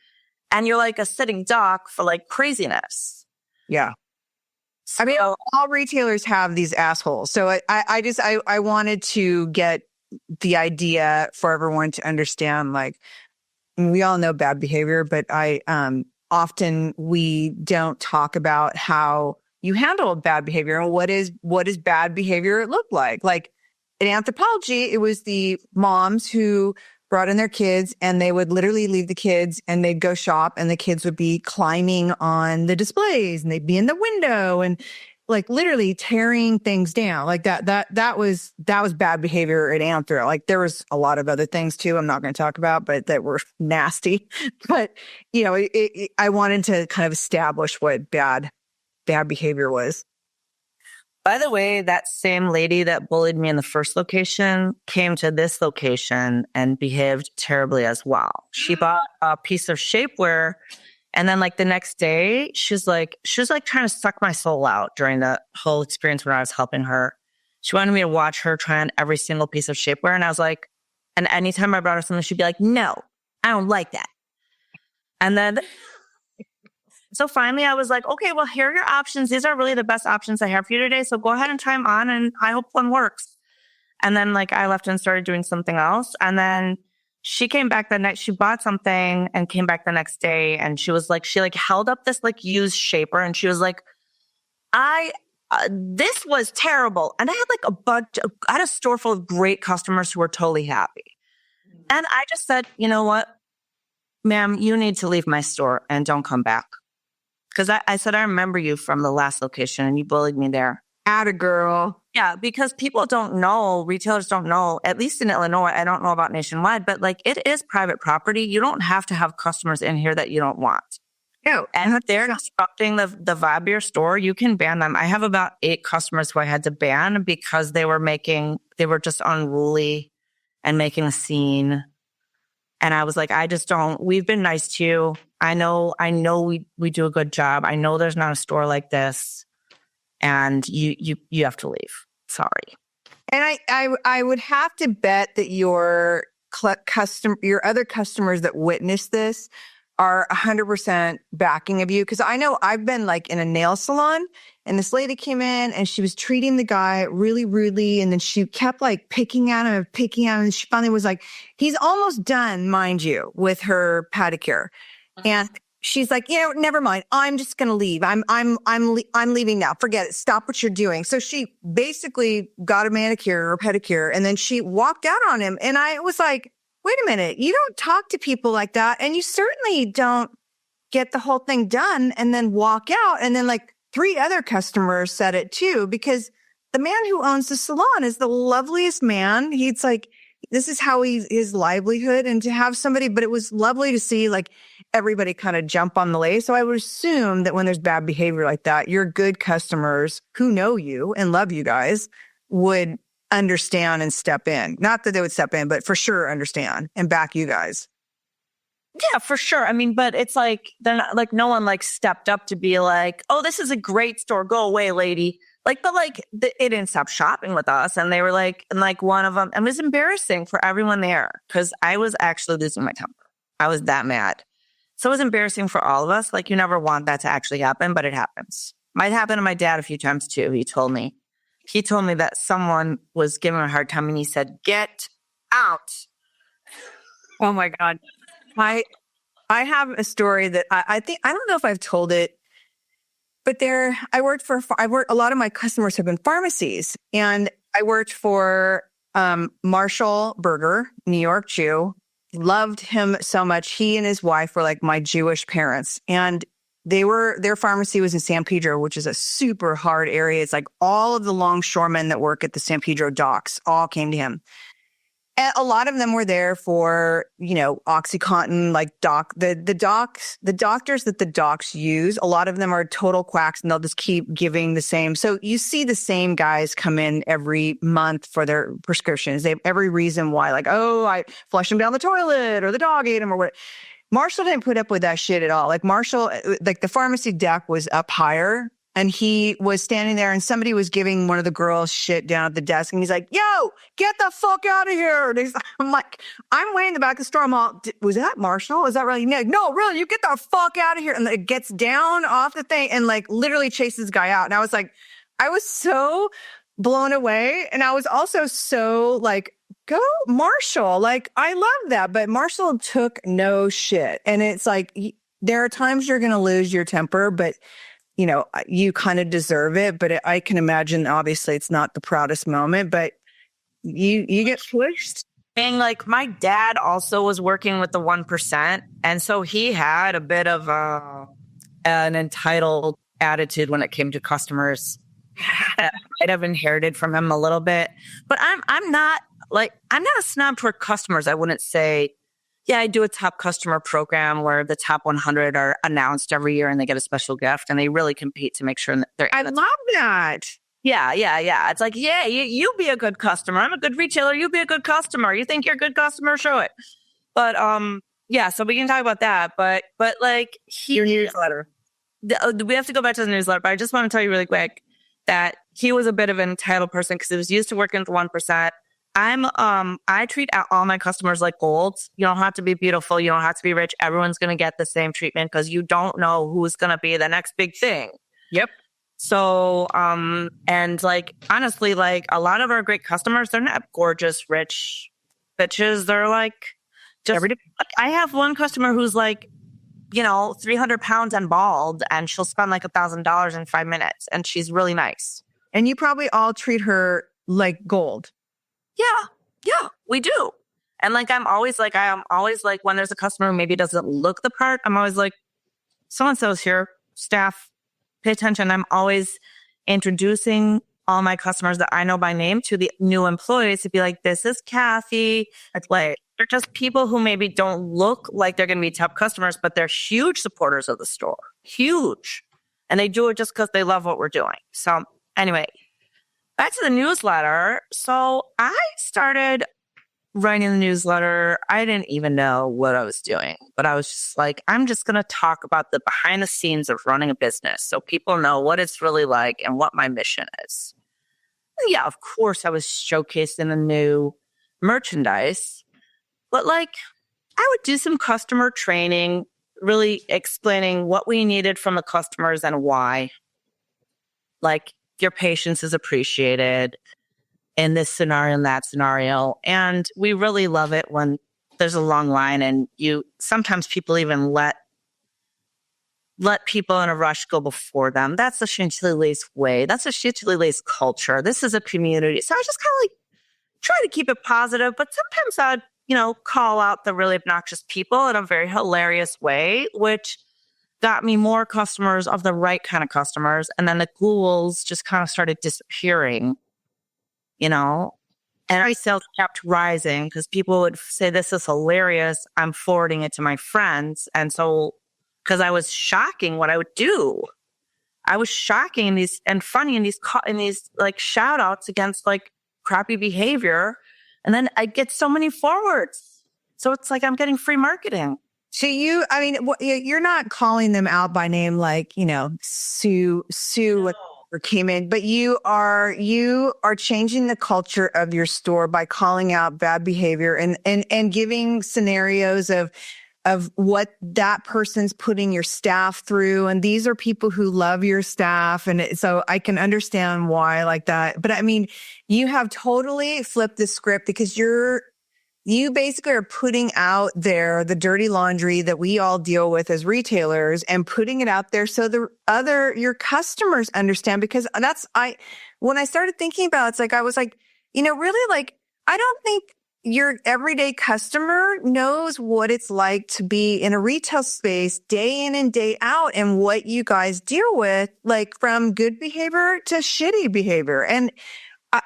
and you're like a sitting duck for like craziness. Yeah. I mean, all retailers have these assholes. So I wanted to get the idea for everyone to understand, like, we all know bad behavior, but often we don't talk about how you handle bad behavior and what is bad behavior look like. Like in Anthropologie, it was the moms who brought in their kids and they would literally leave the kids and they'd go shop and the kids would be climbing on the displays and they'd be in the window and like literally tearing things down like that was bad behavior at Anthro. Like there was a lot of other things too I'm not going to talk about, but that were nasty. But you know, I wanted to kind of establish what bad behavior was. By the way, that same lady that bullied me in the first location came to this location and behaved terribly as well. She bought a piece of shapewear and then like the next day, she was like trying to suck my soul out during the whole experience when I was helping her. She wanted me to watch her try on every single piece of shapewear. And I was like, and anytime I brought her something, she'd be like, no, I don't like that. And then so finally I was like, okay, well, here are your options. These are really the best options I have for you today. So go ahead and try them on and I hope one works. And then like I left and started doing something else. And then she came back the next, she bought something and came back the next day. And she was like, she like held up this like used shaper and she was like, this was terrible. And I had a store full of great customers who were totally happy. And I just said, you know what, ma'am, you need to leave my store and don't come back. Because I said, I remember you from the last location and you bullied me there. Atta girl. Yeah, because people don't know, retailers don't know, at least in Illinois, I don't know about nationwide, but like it is private property. You don't have to have customers in here that you don't want. No. And if they're disrupting the vibe of your store, you can ban them. I have about 8 customers who I had to ban because they were just unruly and making a scene. And I was like, we've been nice to you. I know we do a good job. I know there's not a store like this. And you have to leave. Sorry. And I would have to bet that your other customers that witness this are 100% backing of you. Because I know I've been like in a nail salon and this lady came in and she was treating the guy really rudely. And then she kept like picking at him. And she finally was like, he's almost done, mind you, with her pedicure. And she's like, you know, never mind. I'm just going to leave. I'm leaving now. Forget it. Stop what you're doing. So she basically got a manicure or pedicure and then she walked out on him. And I was like, wait a minute. You don't talk to people like that. And you certainly don't get the whole thing done and then walk out. And then like 3 other customers said it too, because the man who owns the salon is the loveliest man. He's like this is how his livelihood, and to have somebody, but it was lovely to see like everybody kind of jump on the lace. So I would assume that when there's bad behavior like that, your good customers who know you and love you guys would understand and step in. Not that they would step in, but for sure understand and back you guys. Yeah, for sure. I mean, but it's like, they're not like, no one like stepped up to be like, oh, this is a great store. Go away, lady. Like, but like, it didn't stop shopping with us. And they were like, and like one of them, and it was embarrassing for everyone there because I was actually losing my temper. I was that mad. So it was embarrassing for all of us. Like, you never want that to actually happen, but it happens. Might happen to my dad a few times too. He told me that someone was giving him a hard time and he said, get out. Oh my God. I have a story that I think, I don't know if I've told it, but a lot of my customers have been pharmacies, and I worked for Marshall Berger, New York Jew. Loved him so much. He and his wife were like my Jewish parents, and their pharmacy was in San Pedro, which is a super hard area. It's like all of the longshoremen that work at the San Pedro docks all came to him. And a lot of them were there for, OxyContin, like the doctors that the docs use. A lot of them are total quacks, and they'll just keep giving the same. So you see the same guys come in every month for their prescriptions. They have every reason why, like, oh, I flushed them down the toilet, or the dog ate them, or what. Marshall didn't put up with that shit at all. Like Marshall, like the pharmacy deck was up higher, and he was standing there, and somebody was giving one of the girls shit down at the desk, and he's like, yo, get the fuck out of here. And I'm like, I'm way in the back of the store. I'm all, was that Marshall? Is that really? No, really, you get the fuck out of here. And it gets down off the thing and like literally chases this guy out. And I was so blown away. And I was also so like, go Marshall. Like, I love that. But Marshall took no shit. And it's like, there are times you're going to lose your temper, but you kind of deserve it. But I can imagine, obviously, it's not the proudest moment, but you get pushed. And like, my dad also was working with the 1%. And so he had a bit of an entitled attitude when it came to customers. I'd have inherited from him a little bit. But I'm not a snob toward customers. I wouldn't say, yeah, I do a top customer program where the top 100 are announced every year and they get a special gift, and they really compete to make sure that they're. I love that. Yeah. It's like, yeah, you be a good customer. I'm a good retailer. You be a good customer. You think you're a good customer? Show it. But yeah. So we can talk about that. But like your newsletter. We have to go back to the newsletter. But I just want to tell you really quick that he was a bit of an entitled person because he was used to working with 1%. I treat all my customers like gold. You don't have to be beautiful. You don't have to be rich. Everyone's going to get the same treatment because you don't know who's going to be the next big thing. Yep. So, and like, honestly, like a lot of our great customers, they're not gorgeous, rich bitches. They're like, I have one customer who's like, 300 pounds and bald, and she'll spend like $1,000 in 5 minutes, and she's really nice. And you probably all treat her like gold. Yeah, we do. And like, I'm always like, when there's a customer who maybe doesn't look the part, I'm always like, so-and-so's here, staff, pay attention. I'm always introducing all my customers that I know by name to the new employees to be like, this is Kathy. Like, they're just people who maybe don't look like they're going to be top customers, but they're huge supporters of the store. Huge. And they do it just because they love what we're doing. So anyway, back to the newsletter. So I started writing the newsletter. I didn't even know what I was doing, but I was just like, I'm just going to talk about the behind the scenes of running a business so people know what it's really like and what my mission is. And yeah, of course, I was showcasing the new merchandise, but like, I would do some customer training, really explaining what we needed from the customers and why. Like, your patience is appreciated in this scenario and that scenario. And we really love it when there's a long line and sometimes people even let people in a rush go before them. That's the Chantilly Lace way. That's a Chantilly Lace culture. This is a community. So I just kind of like try to keep it positive, but sometimes I'd, call out the really obnoxious people in a very hilarious way, which got me more customers of the right kind of customers. And then the ghouls just kind of started disappearing, And our sales kept rising because people would say, this is hilarious. I'm forwarding it to my friends. And so, because I was shocking what I would do. I was shocking in these and funny in these like shout outs against like crappy behavior. And then I get so many forwards. So it's like I'm getting free marketing. So I mean, you're not calling them out by name, like, Sue or came in, but you are changing the culture of your store by calling out bad behavior and giving scenarios of what that person's putting your staff through. And these are people who love your staff. And so I can understand why like that. But I mean, you have totally flipped the script because you basically are putting out there the dirty laundry that we all deal with as retailers and putting it out there so your customers understand. Because when I started thinking about it, it's like, I was like, really, like, I don't think your everyday customer knows what it's like to be in a retail space day in and day out and what you guys deal with, like from good behavior to shitty behavior. And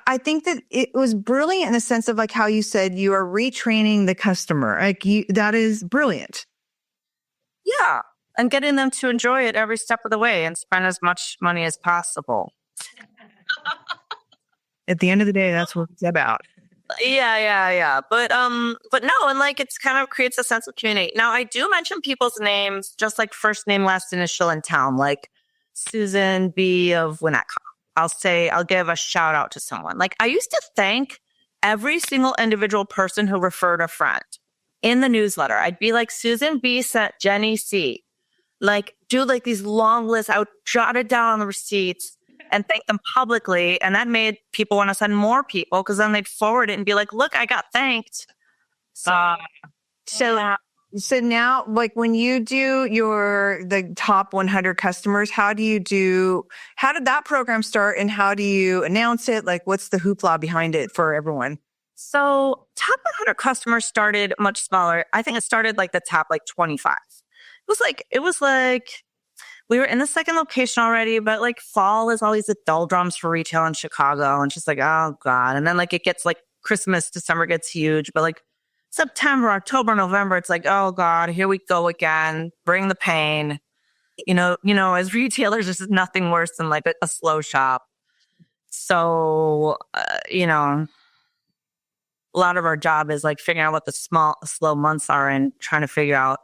I think that it was brilliant in the sense of like how you said you are retraining the customer. Like that is brilliant. Yeah. And getting them to enjoy it every step of the way and spend as much money as possible. At the end of the day, that's what it's about. Yeah. But no, and like it's kind of creates a sense of community. Now I do mention people's names, just like first name, last initial in town, like Susan B of Winnetka. I'll give a shout out to someone. Like I used to thank every single individual person who referred a friend in the newsletter. I'd be like, Susan B sent Jenny C. Like do like these long lists. I would jot it down on the receipts and thank them publicly. And that made people want to send more people because then they'd forward it and be like, look, I got thanked. So now, like when you do the top 100 customers, how did that program start and how do you announce it? Like what's the hoopla behind it for everyone? So top 100 customers started much smaller. I think it started like the top like 25. It was like we were in the second location already, but like fall is always the doldrums for retail in Chicago. And just like, oh God. And then like it gets like Christmas, December gets huge, but like September, October, November, it's like, oh God, here we go again. Bring the pain. As retailers, this is nothing worse than like a slow shop. So, a lot of our job is like figuring out what the slow months are and trying to figure out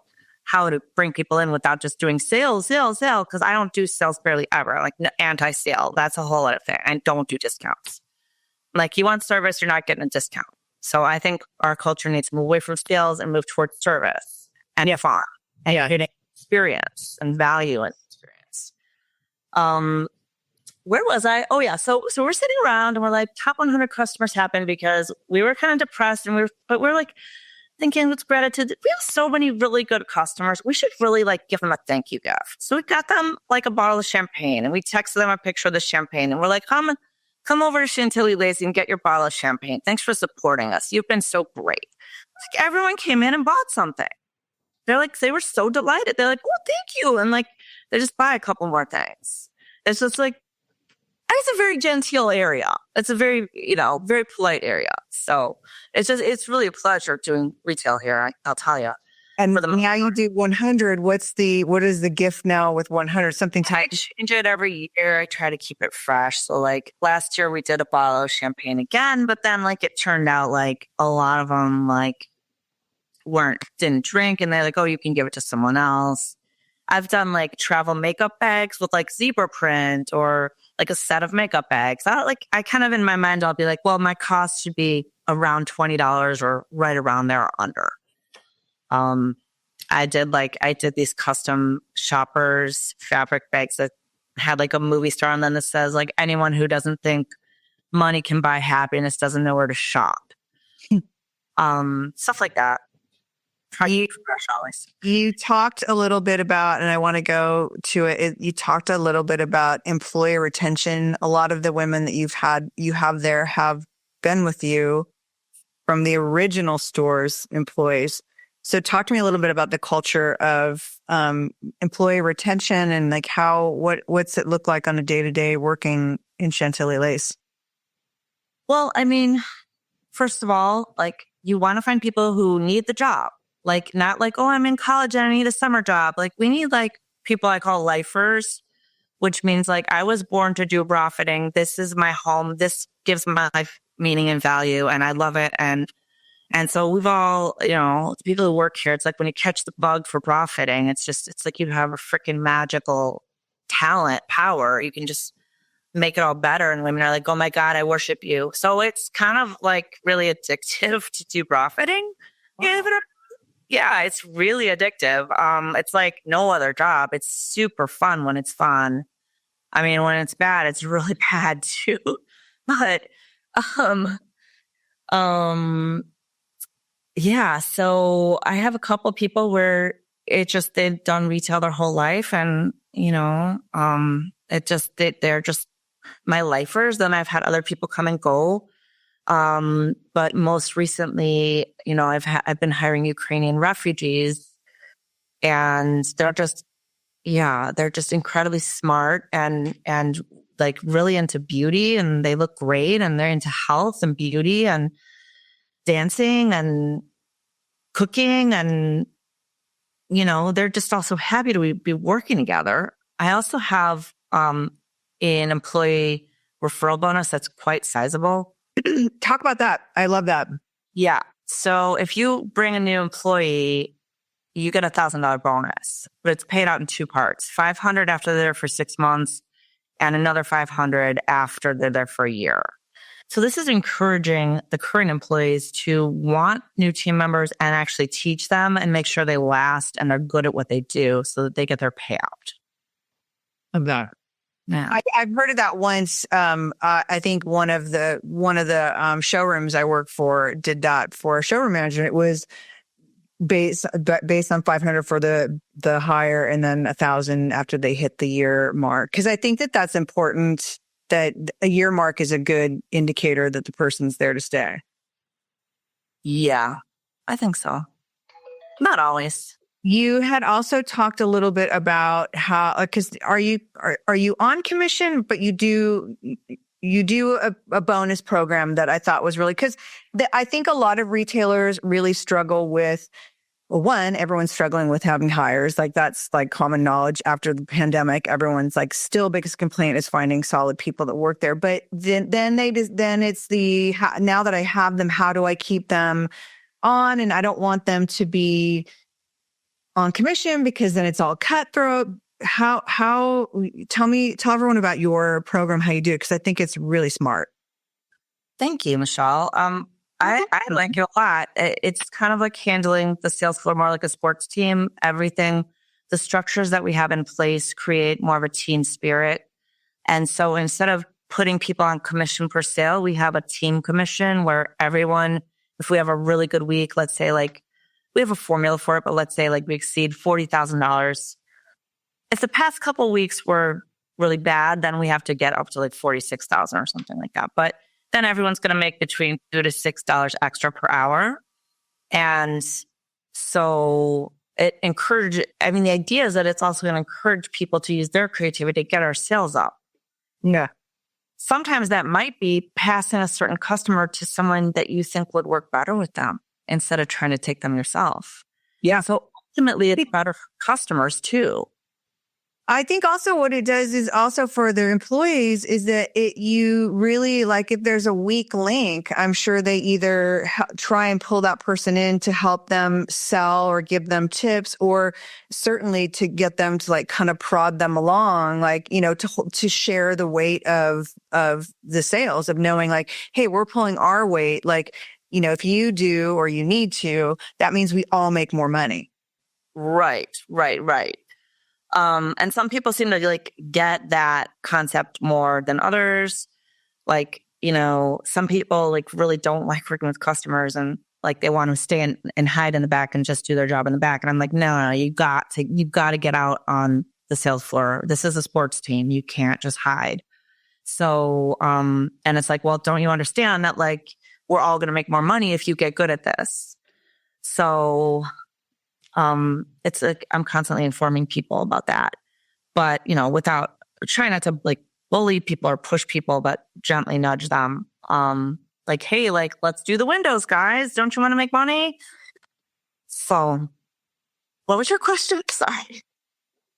how to bring people in without just doing sale. Cause I don't do sales barely ever, like anti-sale. That's a whole other thing. I don't do discounts. Like you want service, you're not getting a discount. So I think our culture needs to move away from sales and move towards service and fun and experience and value and experience. Where was I? Oh yeah. So we're sitting around and we're like, top 100 customers happened because we were kind of depressed and we're like thinking with gratitude, we have so many really good customers. We should really like give them a thank you gift. So we got them like a bottle of champagne and we texted them a picture of the champagne and we're like, come over to Chantilly Lace and get your bottle of champagne. Thanks for supporting us. You've been so great. Like everyone came in and bought something. They were so delighted. They're like, oh, thank you. And like, they just buy a couple more things. It's just like, it's a very genteel area. It's a very, very polite area. So it's really a pleasure doing retail here. I'll tell you. And now you do 100. What is the gift now with 100? Something I change it every year. I try to keep it fresh. So like last year we did a bottle of champagne again, but then like it turned out like a lot of them like didn't drink and they're like, oh, you can give it to someone else. I've done like travel makeup bags with like zebra print or like a set of makeup bags. I kind of in my mind, I'll be like, well, my cost should be around $20 or right around there or under. I did these custom shoppers fabric bags that had like a movie star on them that says like anyone who doesn't think money can buy happiness doesn't know where to shop. Stuff like that. You talked a little bit about, and I want to go to it. You talked a little bit about employee retention. A lot of the women that you have there have been with you from the original store's employees. So talk to me a little bit about the culture of employee retention and like what's it look like on a day-to-day working in Chantilly Lace? Well, I mean, first of all, like you want to find people who need the job. Like not like, oh, I'm in college and I need a summer job. Like we need like people I call lifers, which means like I was born to do bra fitting. This is my home. This gives my life meaning and value and I love it. And so we've all, the people who work here, it's like when you catch the bug for bra fitting, it's like you have a freaking magical talent, power. You can just make it all better. And women are like, oh my God, I worship you. So it's kind of like really addictive to do bra fitting. Wow. Yeah, it's really addictive. It's like no other job. It's super fun when it's fun. I mean, when it's bad, it's really bad too. But, yeah. So I have a couple of people where they've done retail their whole life and, they're just my lifers. Then I've had other people come and go. But most recently, I've been hiring Ukrainian refugees and they're just incredibly smart and like really into beauty and they look great and they're into health and beauty and dancing and cooking and, they're just also happy to be working together. I also have, an employee referral bonus that's quite sizable. Talk about that. I love that. Yeah. So if you bring a new employee, you get $1,000 bonus, but it's paid out in two parts, $500 after they're there for 6 months and another $500 after they're there for a year. So this is encouraging the current employees to want new team members and actually teach them and make sure they last and are good at what they do so that they get their payout. Love that. Yeah. I've heard of that once. I think one of the showrooms I worked for did that for a showroom manager. It was based on 500 for the hire and then 1,000 after they hit the year mark. Because I think that's important. That a year mark is a good indicator that the person's there to stay. Yeah, I think so. Not always. You had also talked a little bit about how, because are you on commission, but you do a bonus program that I thought was really, because I think a lot of retailers really struggle with, well, one, everyone's struggling with having hires. Like that's like common knowledge after the pandemic. Everyone's like still biggest complaint is finding solid people that work there. But then it's now that I have them, how do I keep them on? And I don't want them to be on commission because then it's all cutthroat. How tell everyone about your program, how you do it, because I think it's really smart. Thank you, Michelle. I like it a lot. It's kind of like handling the sales floor more like a sports team. Everything, the structures that we have in place create more of a team spirit. And so instead of putting people on commission per sale, we have a team commission where everyone, if we have a really good week, let's say like we have a formula for it, but let's say like we exceed $40,000. If the past couple of weeks were really bad, then we have to get up to like 46,000 or something like that. But then everyone's going to make between $2 to $6 extra per hour. And so the idea is that it's also going to encourage people to use their creativity to get our sales up. Yeah. Sometimes that might be passing a certain customer to someone that you think would work better with them instead of trying to take them yourself. Yeah. So ultimately, it's better for customers too. I think also what it does is also for their employees is that you really like if there's a weak link, I'm sure they either try and pull that person in to help them sell or give them tips, or certainly to get them to like kind of prod them along, like, to share the weight of the sales, of knowing like, hey, we're pulling our weight. Like, if you do or you need to, that means we all make more money. Right. And some people seem to like get that concept more than others. Like, some people like really don't like working with customers and like they want to stay and hide in the back and just do their job in the back. And I'm like, no, you got to get out on the sales floor. This is a sports team. You can't just hide. So, and it's like, well, don't you understand that like we're all going to make more money if you get good at this? So, it's like I'm constantly informing people about that, but without trying not to like bully people or push people, but gently nudge them. like, hey, like, let's do the windows, guys. Don't you want to make money? So what was your question? Sorry.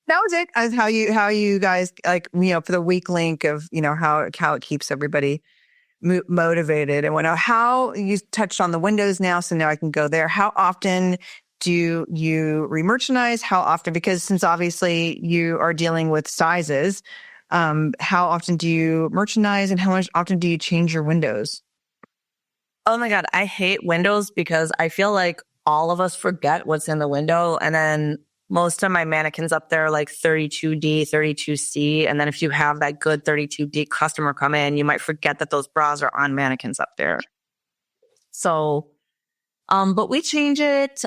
That was it. As how you guys like, for the weak link of, how it keeps everybody motivated and whatnot. How you touched on the windows now, so now I can go there. How often do you remerchandise? How often? Because since obviously you are dealing with sizes, how often do you merchandise, and how much often do you change your windows? Oh my God, I hate windows because I feel like all of us forget what's in the window. And then most of my mannequins up there are like 32D, 32C. And then if you have that good 32D customer come in, you might forget that those bras are on mannequins up there. So, but we change it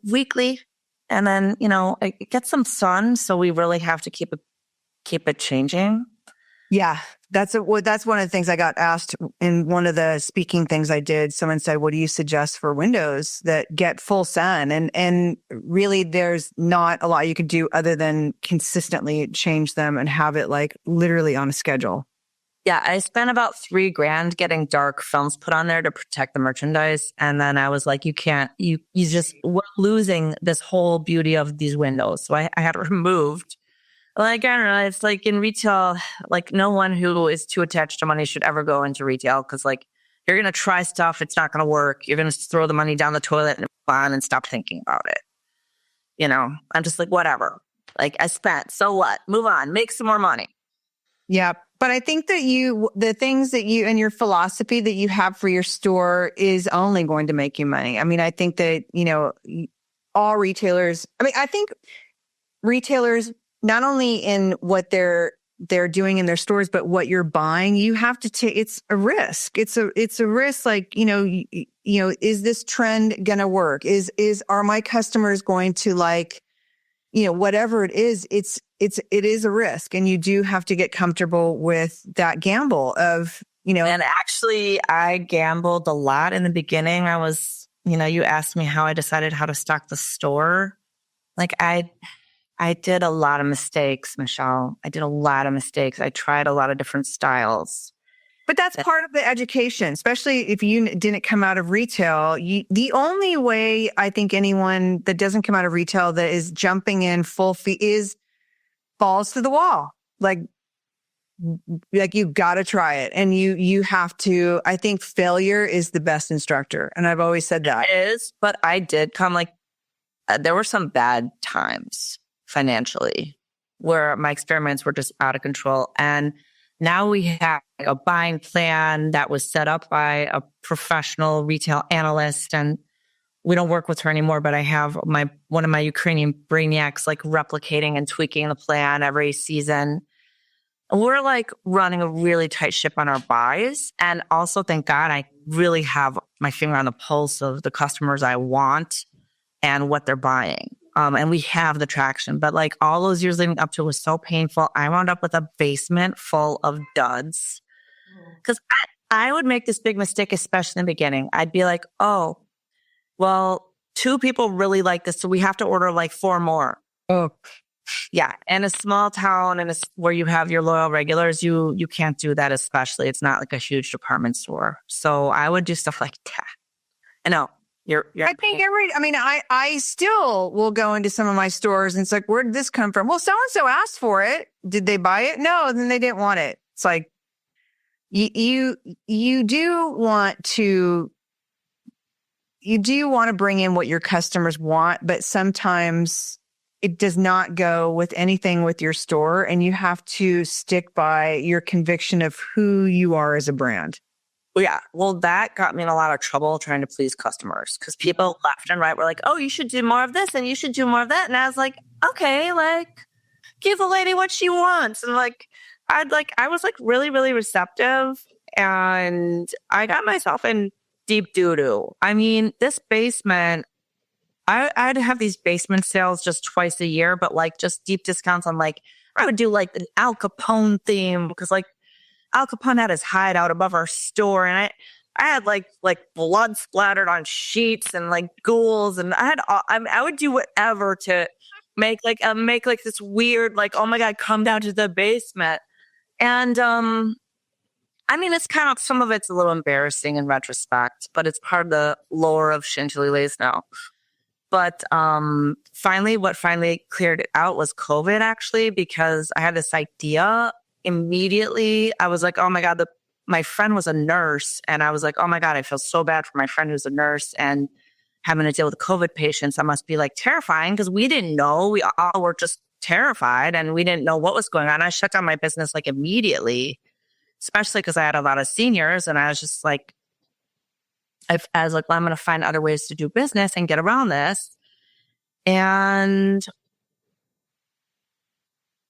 weekly. And then, it gets some sun. So we really have to keep it changing. Yeah, that's one of the things I got asked in one of the speaking things I did. Someone said, "What do you suggest for windows that get full sun?" And really, there's not a lot you can do other than consistently change them and have it like literally on a schedule. Yeah, I spent about $3,000 getting dark films put on there to protect the merchandise, and then I was like, "You can't. We're losing this whole beauty of these windows." So I had it removed. Like, I don't know, it's like in retail, like no one who is too attached to money should ever go into retail because like you're going to try stuff. It's not going to work. You're going to throw the money down the toilet and move on and stop thinking about it. I'm just like, whatever. Like I spent. So what? Move on. Make some more money. Yeah. But I think that the things that you and your philosophy that you have for your store is only going to make you money. I mean, I think that, all retailers, I think retailers, not only in what they're doing in their stores, but what you're buying, you have to take. It's a risk. It's a risk. Like is this trend gonna work? Are my customers going to like, whatever it is? It is a risk, and you do have to get comfortable with that gamble of. And actually, I gambled a lot in the beginning. I was, you asked me how I decided how to stock the store. Like I did a lot of mistakes, Michelle. I did a lot of mistakes. I tried a lot of different styles. But that's part of the education, especially if you didn't come out of retail. The only way I think anyone that doesn't come out of retail that is jumping in full feet is balls to the wall. Like you got to try it. And you have to, I think failure is the best instructor. And I've always said that. It is, but I did come there were some bad times financially where my experiments were just out of control. And now we have a buying plan that was set up by a professional retail analyst, and we don't work with her anymore, but I have one of my Ukrainian brainiacs like replicating and tweaking the plan every season. And we're like running a really tight ship on our buys. And also, thank God, I really have my finger on the pulse of the customers I want and what they're buying. And we have the traction, but like all those years leading up to it was so painful. I wound up with a basement full of duds because I would make this big mistake, especially in the beginning. I'd be like, oh, well, 2 people really like this, so we have to order like 4 more. Oh, yeah. In a small town and where you have your loyal regulars, you can't do that, especially. It's not like a huge department store. So I would do stuff like that. I know. I think I still will go into some of my stores and it's like, where did this come from? Well, so-and-so asked for it. Did they buy it? No, then they didn't want it. It's like, you do want to bring in what your customers want, but sometimes it does not go with anything with your store, and you have to stick by your conviction of who you are as a brand. Yeah. Well, that got me in a lot of trouble trying to please customers because people left and right were like, oh, you should do more of this and you should do more of that. And I was like, okay, like give the lady what she wants. And I was like really, really receptive, and I got myself in deep doo-doo. I mean, this basement, I'd have these basement sales just twice a year, but like just deep discounts on like, I would do like an Al Capone theme because like Al Capone had his hideout above our store, and I had like blood splattered on sheets and like ghouls, and I would do whatever to make this weird like, oh my God, come down to the basement. And I mean, it's kind of, some of it's a little embarrassing in retrospect, but it's part of the lore of Chantilly Lace now. But finally, what finally cleared it out was COVID, actually, because I had this idea immediately. I was like, oh my God, my friend was a nurse. And I was like, oh my God, I feel so bad for my friend who's a nurse and having to deal with COVID patients. That must be like terrifying, because we didn't know. We all were just terrified and we didn't know what was going on. I shut down my business like immediately, especially because I had a lot of seniors, and I was just like, I was like, well, I'm going to find other ways to do business and get around this. And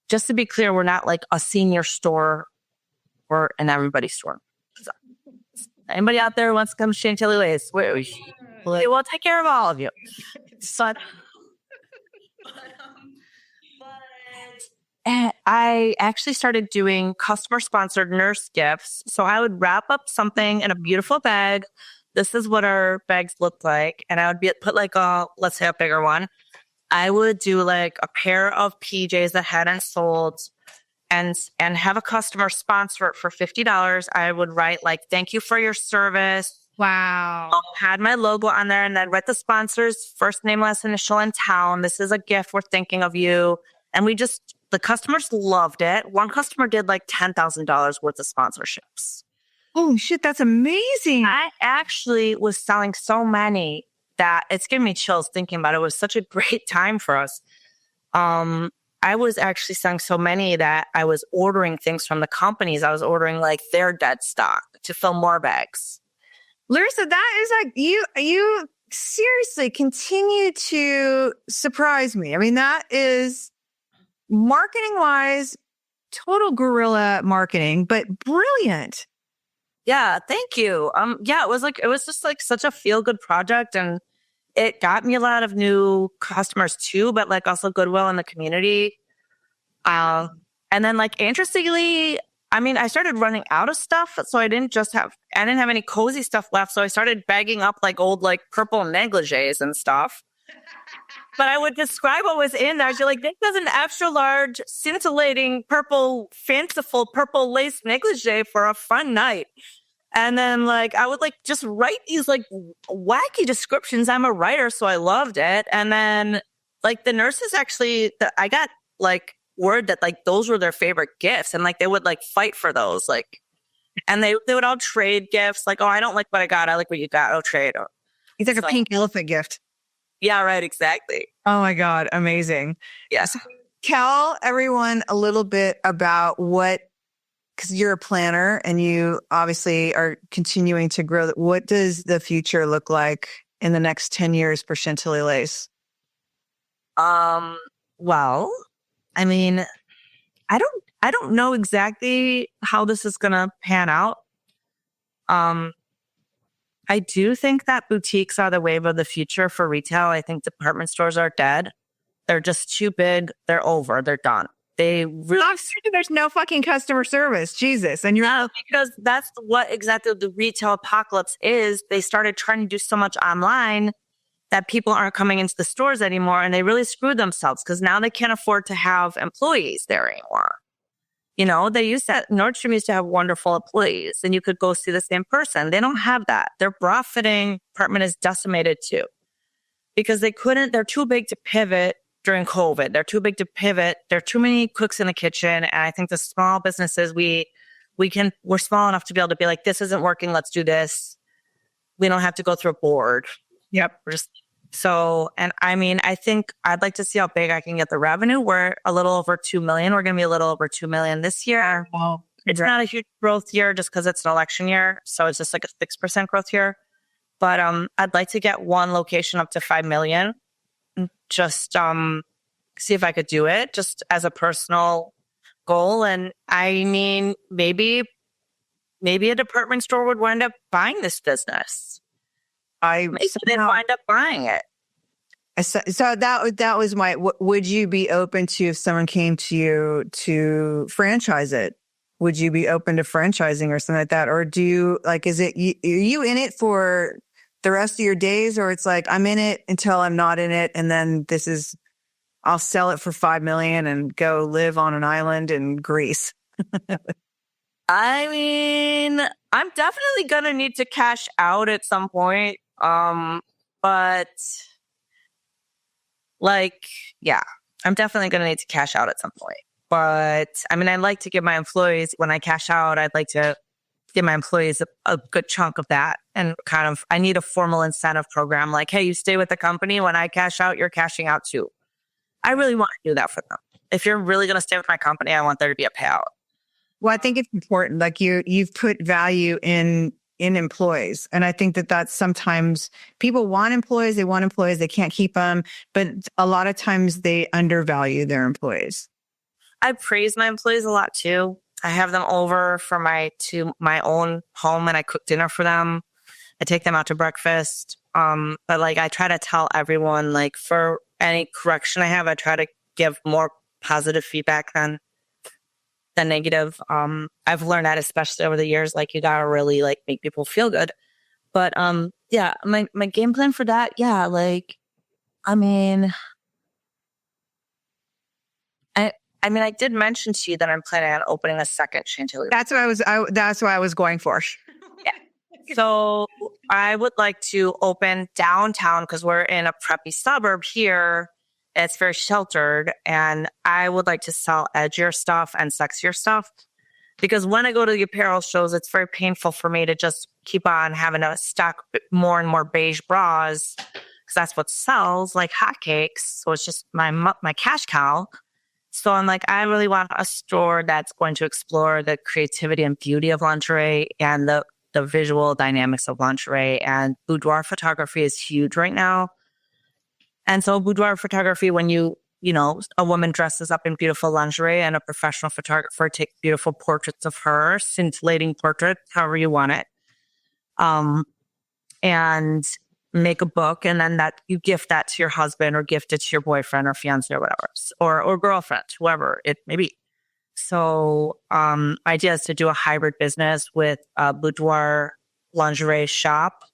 just to be clear, we're not like a senior store or an everybody store. So, anybody out there who wants to come to Chantilly Lace, we'll take care of all of you. So, and I actually started doing customer sponsored nurse gifts. So I would wrap up something in a beautiful bag. This is what our bags looked like. And I would put like let's say a bigger one. I would do like a pair of PJs that hadn't sold and have a customer sponsor it for $50. I would write like, thank you for your service. Wow. Had my logo on there, and then write the sponsor's first name, last initial, in town. This is a gift. We're thinking of you. And the customers loved it. One customer did like $10,000 worth of sponsorships. Oh shit, that's amazing. I actually was selling so many that it's giving me chills thinking about it. It was such a great time for us. I was actually selling so many that I was ordering things from the companies. I was ordering like their dead stock to fill more bags. Larisa, that is like, you seriously continue to surprise me. I mean, that is marketing wise, total guerrilla marketing, but brilliant. Yeah, thank you. Yeah, it was just like such a feel good project, and it got me a lot of new customers too, but like also goodwill in the community. And then like interestingly, I mean, I started running out of stuff, so I didn't have any cozy stuff left, so I started bagging up like old like purple negligees and stuff. But I would describe what was in there. I'd be like, this is an extra large, scintillating purple, fanciful purple lace negligee for a fun night. And then like, I would like just write these like wacky descriptions. I'm a writer, so I loved it. And then like the nurses I got like word that like those were their favorite gifts. And like, they would like fight for those. Like, and they would all trade gifts. Like, oh, I don't like what I got. I like what you got. I'll trade. It's like a pink elephant gift. Yeah, right. Exactly. Oh my God. Amazing. Yes. Tell everyone a little bit about because you're a planner and you obviously are continuing to grow. What does the future look like in the next 10 years for Chantilly Lace? Well, I mean, I don't know exactly how this is going to pan out. I do think that boutiques are the wave of the future for retail. I think department stores are dead. They're just too big. They're over. They're done. There's no fucking customer service. Jesus. And because that's what exactly the retail apocalypse is. They started trying to do so much online that people aren't coming into the stores anymore, and they really screwed themselves because now they can't afford to have employees there anymore. You know, Nordstrom used to have wonderful employees and you could go see the same person. They don't have that. Their bra fitting department is decimated too because they're too big to pivot during COVID. They're too big to pivot. There are too many cooks in the kitchen. And I think the small businesses, we're small enough to be able to be like, this isn't working. Let's do this. We don't have to go through a board. Yep. And I mean, I think I'd like to see how big I can get the revenue. We're a little over 2 million. We're going to be a little over 2 million this year. Wow. It's not a huge growth year just because it's an election year. So it's just like a 6% growth year. But I'd like to get one location up to 5 million. Just see if I could do it just as a personal goal. And I mean, maybe a department store would wind up buying this business. They'd wind up buying it. So that was would you be open to, if someone came to you to franchise it? Would you be open to franchising or something like that? Or do you are you in it for the rest of your days, or it's like, I'm in it until I'm not in it. And then I'll sell it for 5 million and go live on an island in Greece. I mean, I'm definitely gonna need to cash out at some point. But like, yeah, I'm definitely gonna need to cash out at some point. But I mean, I'd like to give my employees, when I cash out, I'd like to give my employees a good chunk of that. And kind of, I need a formal incentive program like, hey, you stay with the company. When I cash out, you're cashing out too. I really want to do that for them. If you're really going to stay with my company, I want there to be a payout. Well, I think it's important. Like you've put value in employees, and I think that that's sometimes people want employees. They want employees. They can't keep them, but a lot of times they undervalue their employees. I praise my employees a lot too. I have them over for my own home, and I cook dinner for them. I take them out to breakfast. But like I try to tell everyone, like for any correction I have, I try to give more positive feedback than negative. I've learned that especially over the years, like you gotta really like make people feel good. But yeah, my game plan for that, yeah, like I mean I mean, I did mention to you that I'm planning on opening a second Chantilly. That's what I was going for. Yeah. So I would like to open downtown because we're in a preppy suburb here. It's very sheltered, and I would like to sell edgier stuff and sexier stuff. Because when I go to the apparel shows, it's very painful for me to just keep on having to stock more and more beige bras because that's what sells like hotcakes. So it's just my cash cow. So I'm like, I really want a store that's going to explore the creativity and beauty of lingerie and the visual dynamics of lingerie. And boudoir photography is huge right now. And so boudoir photography, when you know, a woman dresses up in beautiful lingerie and a professional photographer takes beautiful portraits of her, scintillating portraits, however you want it, and make a book, and then that you gift that to your husband or gift it to your boyfriend or fiance or whatever, or girlfriend, whoever it may be. So idea is to do a hybrid business with a boudoir lingerie shop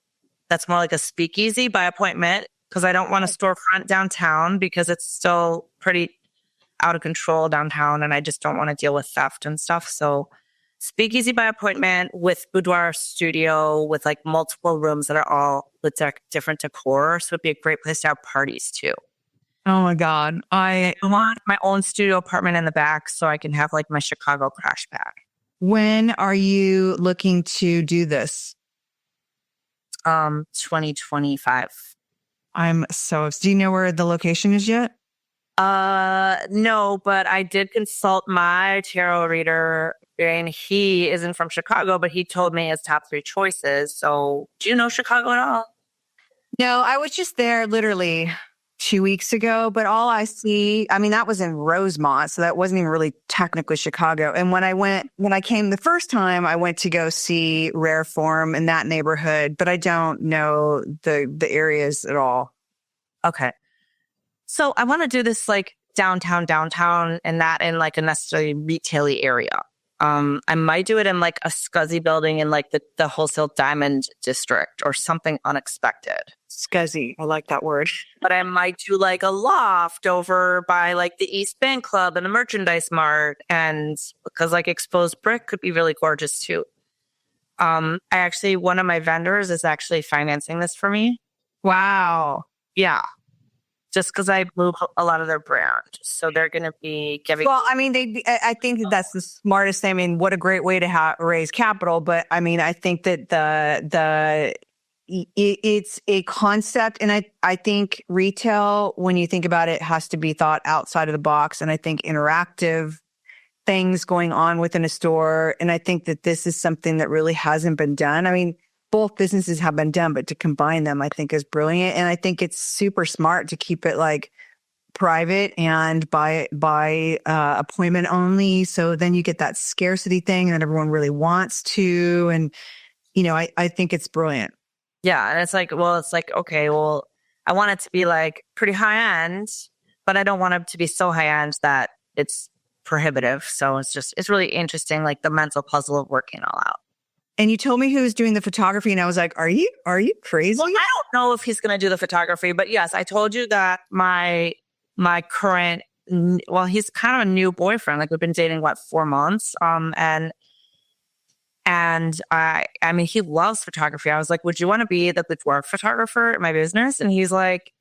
that's more like a speakeasy by appointment, because I don't want a storefront downtown because it's still pretty out of control downtown and I just don't want to deal with theft and stuff. So speakeasy by appointment with boudoir studio with like multiple rooms that are all with different decor. So it'd be a great place to have parties too. Oh my God. I want my own studio apartment in the back so I can have like my Chicago crash pad. When are you looking to do this? 2025. Do you know where the location is yet? No, but I did consult my tarot reader, and he isn't from Chicago, but he told me his top 3 choices. So do you know Chicago at all? No, I was just there literally 2 weeks ago, but all I see, I mean, that was in Rosemont, so that wasn't even really technically Chicago. And when I came the first time, I went to go see Rare Form in that neighborhood, but I don't know the areas at all. Okay. So I want to do this like downtown, and not in like a necessarily retail-y area. I might do it in like a scuzzy building in like the wholesale diamond district or something unexpected. Scuzzy. I like that word. But I might do like a loft over by like the East Bank Club and the Merchandise Mart. And because like exposed brick could be really gorgeous too. One of my vendors is actually financing this for me. Wow. Yeah. Just because I move a lot of their brand. So they're going to be giving. Well, I mean, I think that's the smartest thing. I mean, what a great way to raise capital. But I mean, I think that it's a concept. And I think retail, when you think about it, has to be thought outside of the box. And I think interactive things going on within a store. And I think that this is something that really hasn't been done. I mean, both businesses have been done, but to combine them, I think is brilliant. And I think it's super smart to keep it like private and by appointment only. So then you get that scarcity thing that everyone really wants to. And, you know, I think it's brilliant. Yeah. And it's like, okay, well, I want it to be like pretty high end, but I don't want it to be so high end that it's prohibitive. So it's really interesting, like the mental puzzle of working all out. And you told me who was doing the photography, and I was like, "Are you crazy?" Well, I don't know if he's going to do the photography, but yes, I told you that my current, well, he's kind of a new boyfriend. Like we've been dating 4 months, and And I mean, he loves photography. I was like, would you want to be the boudoir photographer at my business? And he's like,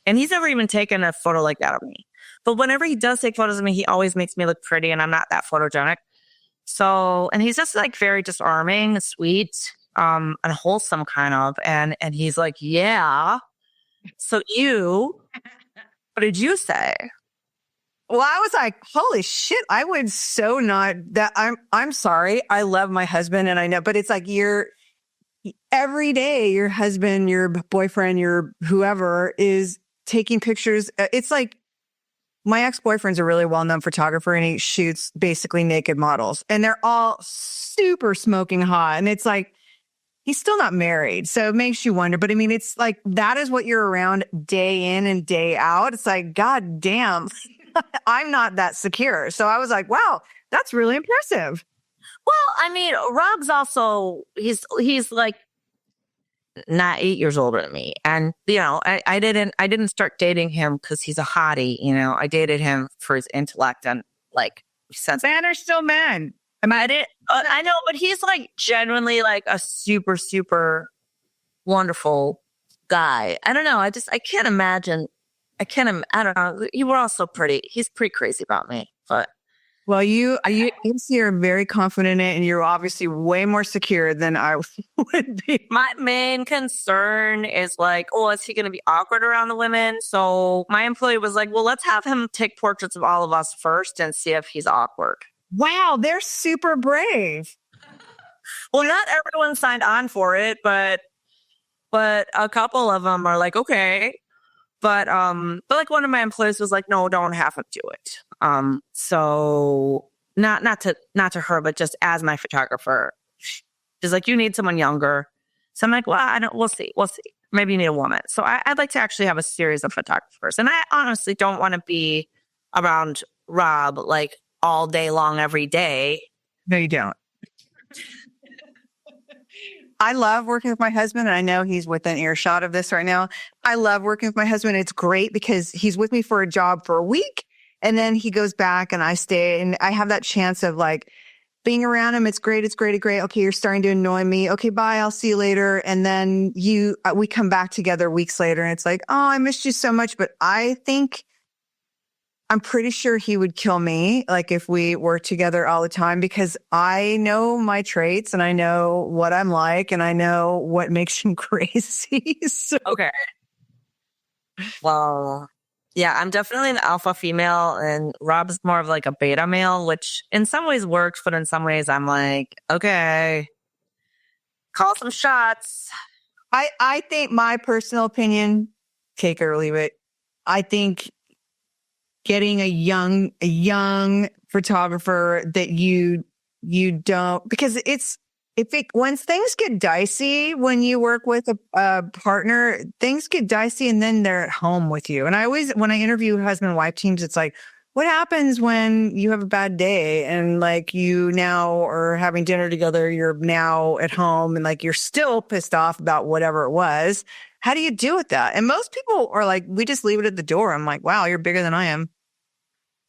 and he's never even taken a photo like that of me. But whenever he does take photos of me, he always makes me look pretty, and I'm not that photogenic. So, and he's just like very disarming, sweet, and wholesome kind of. And he's like, yeah. So what did you say? Well, I was like, holy shit, I would so not that I'm sorry. I love my husband and I know, but it's like every day your husband, your boyfriend, your whoever is taking pictures. It's like my ex-boyfriend's a really well-known photographer and he shoots basically naked models and they're all super smoking hot. And it's like, he's still not married. So it makes you wonder. But I mean, it's like, that is what you're around day in and day out. It's like, God damn, I'm not that secure. So I was like, wow, that's really impressive. Well, I mean, Rob's also, he's like not 8 years older than me. And, I didn't start dating him because he's a hottie. I dated him for his intellect and like sense. Men are still men. I know, but he's like genuinely like a super, super wonderful guy. I don't know. I can't imagine. I don't know. You were all so pretty. He's pretty crazy about me, but. Well, you obviously are very confident in it, and you're obviously way more secure than I would be. My main concern is like, oh, is he going to be awkward around the women? So my employee was like, well, let's have him take portraits of all of us first and see if he's awkward. Wow, they're super brave. Well, not everyone signed on for it, but a couple of them are like, okay. But like one of my employees was like, no, don't have him do it. So not to her, but just as my photographer, she's like, you need someone younger. So I'm like, well, we'll see. Maybe you need a woman. So I'd like to actually have a series of photographers. And I honestly don't want to be around Rob like all day long, every day. No, you don't. I love working with my husband, and I know he's within earshot of this right now. I love working with my husband. It's great because he's with me for a job for a week, and then he goes back, and I stay, and I have that chance of like being around him. It's great. Okay, you're starting to annoy me. Okay, bye. I'll see you later. And then we come back together weeks later, and it's like, oh, I missed you so much. But I'm pretty sure he would kill me, like if we were together all the time, because I know my traits and I know what I'm like and I know what makes him crazy. So. Okay. Well, yeah, I'm definitely an alpha female and Rob's more of like a beta male, which in some ways works, but in some ways I'm like, okay, call some shots. I think my personal opinion, take it or leave it. I think getting a young photographer that you don't, because once things get dicey, when you work with a partner, things get dicey and then they're at home with you. And when I interview husband and wife teams, it's like, what happens when you have a bad day and like you now are having dinner together, you're now at home and like you're still pissed off about whatever it was. How do you deal with that? And most people are like, we just leave it at the door. I'm like, wow, you're bigger than I am.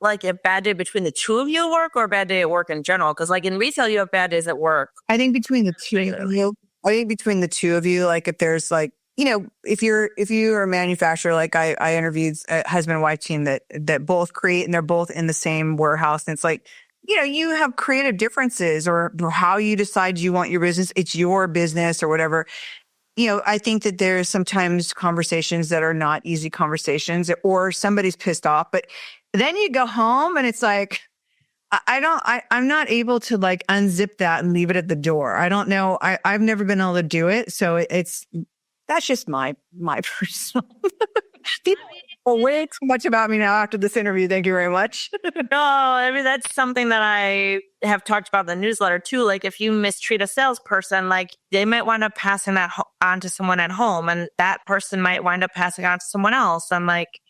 Like a bad day between the two of you at work or a bad day at work in general? Because like in retail, you have bad days at work. I think between the two of you, like if there's like, if you are a manufacturer, like I interviewed a husband and wife team that both create and they're both in the same warehouse. And it's like, you have creative differences or how you decide you want your business. It's your business or whatever. I think that there's sometimes conversations that are not easy conversations or somebody's pissed off, but then you go home and it's like, I'm not able to like unzip that and leave it at the door. I don't know. I've never been able to do it. So that's just my personal. People know way too much about me now after this interview. Thank you very much. No, I mean, that's something that I have talked about in the newsletter too. Like if you mistreat a salesperson, like they might wind up passing that on to someone at home and that person might wind up passing on to someone else. I'm like,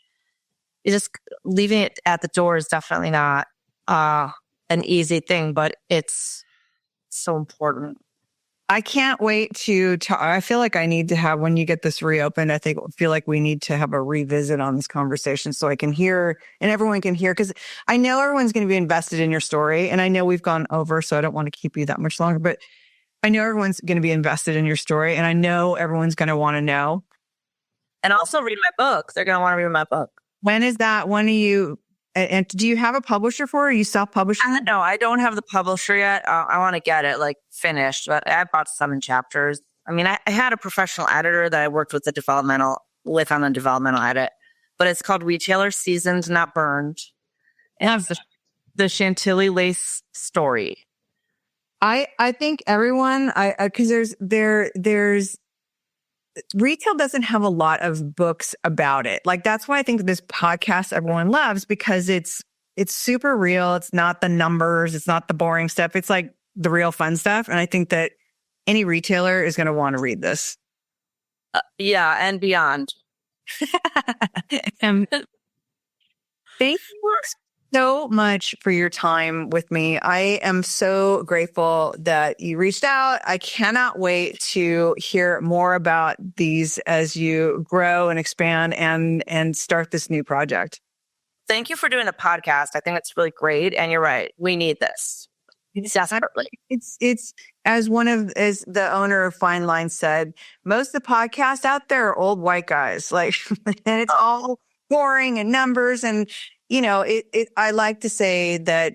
just leaving it at the door is definitely not an easy thing, but it's so important. I can't wait to talk. I feel like I need to have, when you get this reopened, feel like we need to have a revisit on this conversation so I can hear and everyone can hear. Cause I know everyone's going to be invested in your story, and I know we've gone over, so I don't want to keep you that much longer, but I know everyone's going to be invested in your story, and I know everyone's going to want to know. And also read my book. They're going to want to read my book. When is that? When are you, and do you have a publisher for it? Are you self-publishing? No, I don't have the publisher yet. I want to get it like finished, but I bought 7 chapters. I mean, I had a professional editor that I worked with on the developmental edit, but it's called Retailer Seasoned, Not Burned. It has the Chantilly Lace story. I think everyone, because there's retail doesn't have a lot of books about it. Like, that's why I think this podcast everyone loves, because it's super real. It's not the numbers. It's not the boring stuff. It's like the real fun stuff. And I think that any retailer is going to want to read this. Yeah, and beyond. Thank you so much for your time with me. I am so grateful that you reached out. I cannot wait to hear more about these as you grow and expand and start this new project. Thank you for doing the podcast. I think it's really great. And you're right. We need this. Desperately. It's as the owner of Fine Line said, most of the podcasts out there are old white guys. Like, and it's all boring and numbers. And, I like to say that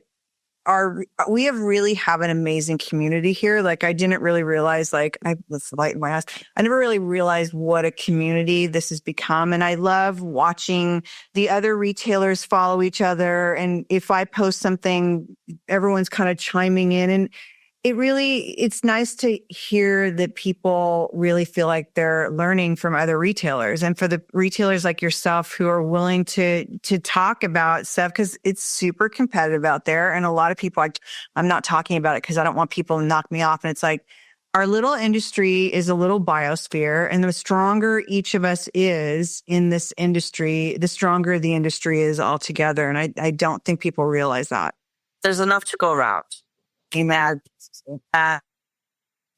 we really have an amazing community here. Like, I didn't really realize, let's lighten my ass. I never really realized what a community this has become. And I love watching the other retailers follow each other. And if I post something, everyone's kind of chiming in. And it's nice to hear that people really feel like they're learning from other retailers, and for the retailers like yourself who are willing to talk about stuff, because it's super competitive out there. And a lot of people, I'm not talking about it because I don't want people to knock me off. And it's like, our little industry is a little biosphere, and the stronger each of us is in this industry, the stronger the industry is altogether. And I don't think people realize that. There's enough to go around. Amen. I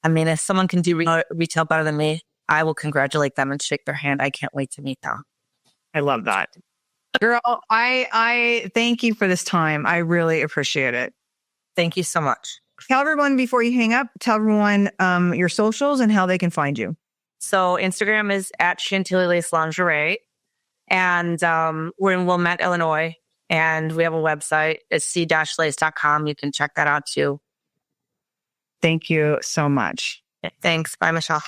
mean, if someone can do retail better than me, I will congratulate them and shake their hand. I can't wait to meet them. I love that. Girl, I thank you for this time. I really appreciate it. Thank you so much. Tell everyone before you hang up, your socials and how they can find you. So Instagram is at Chantilly Lace Lingerie, and we're in Wilmette, Illinois. And we have a website. It's c-lace.com. You can check that out too. Thank you so much. Thanks. Bye, Michelle.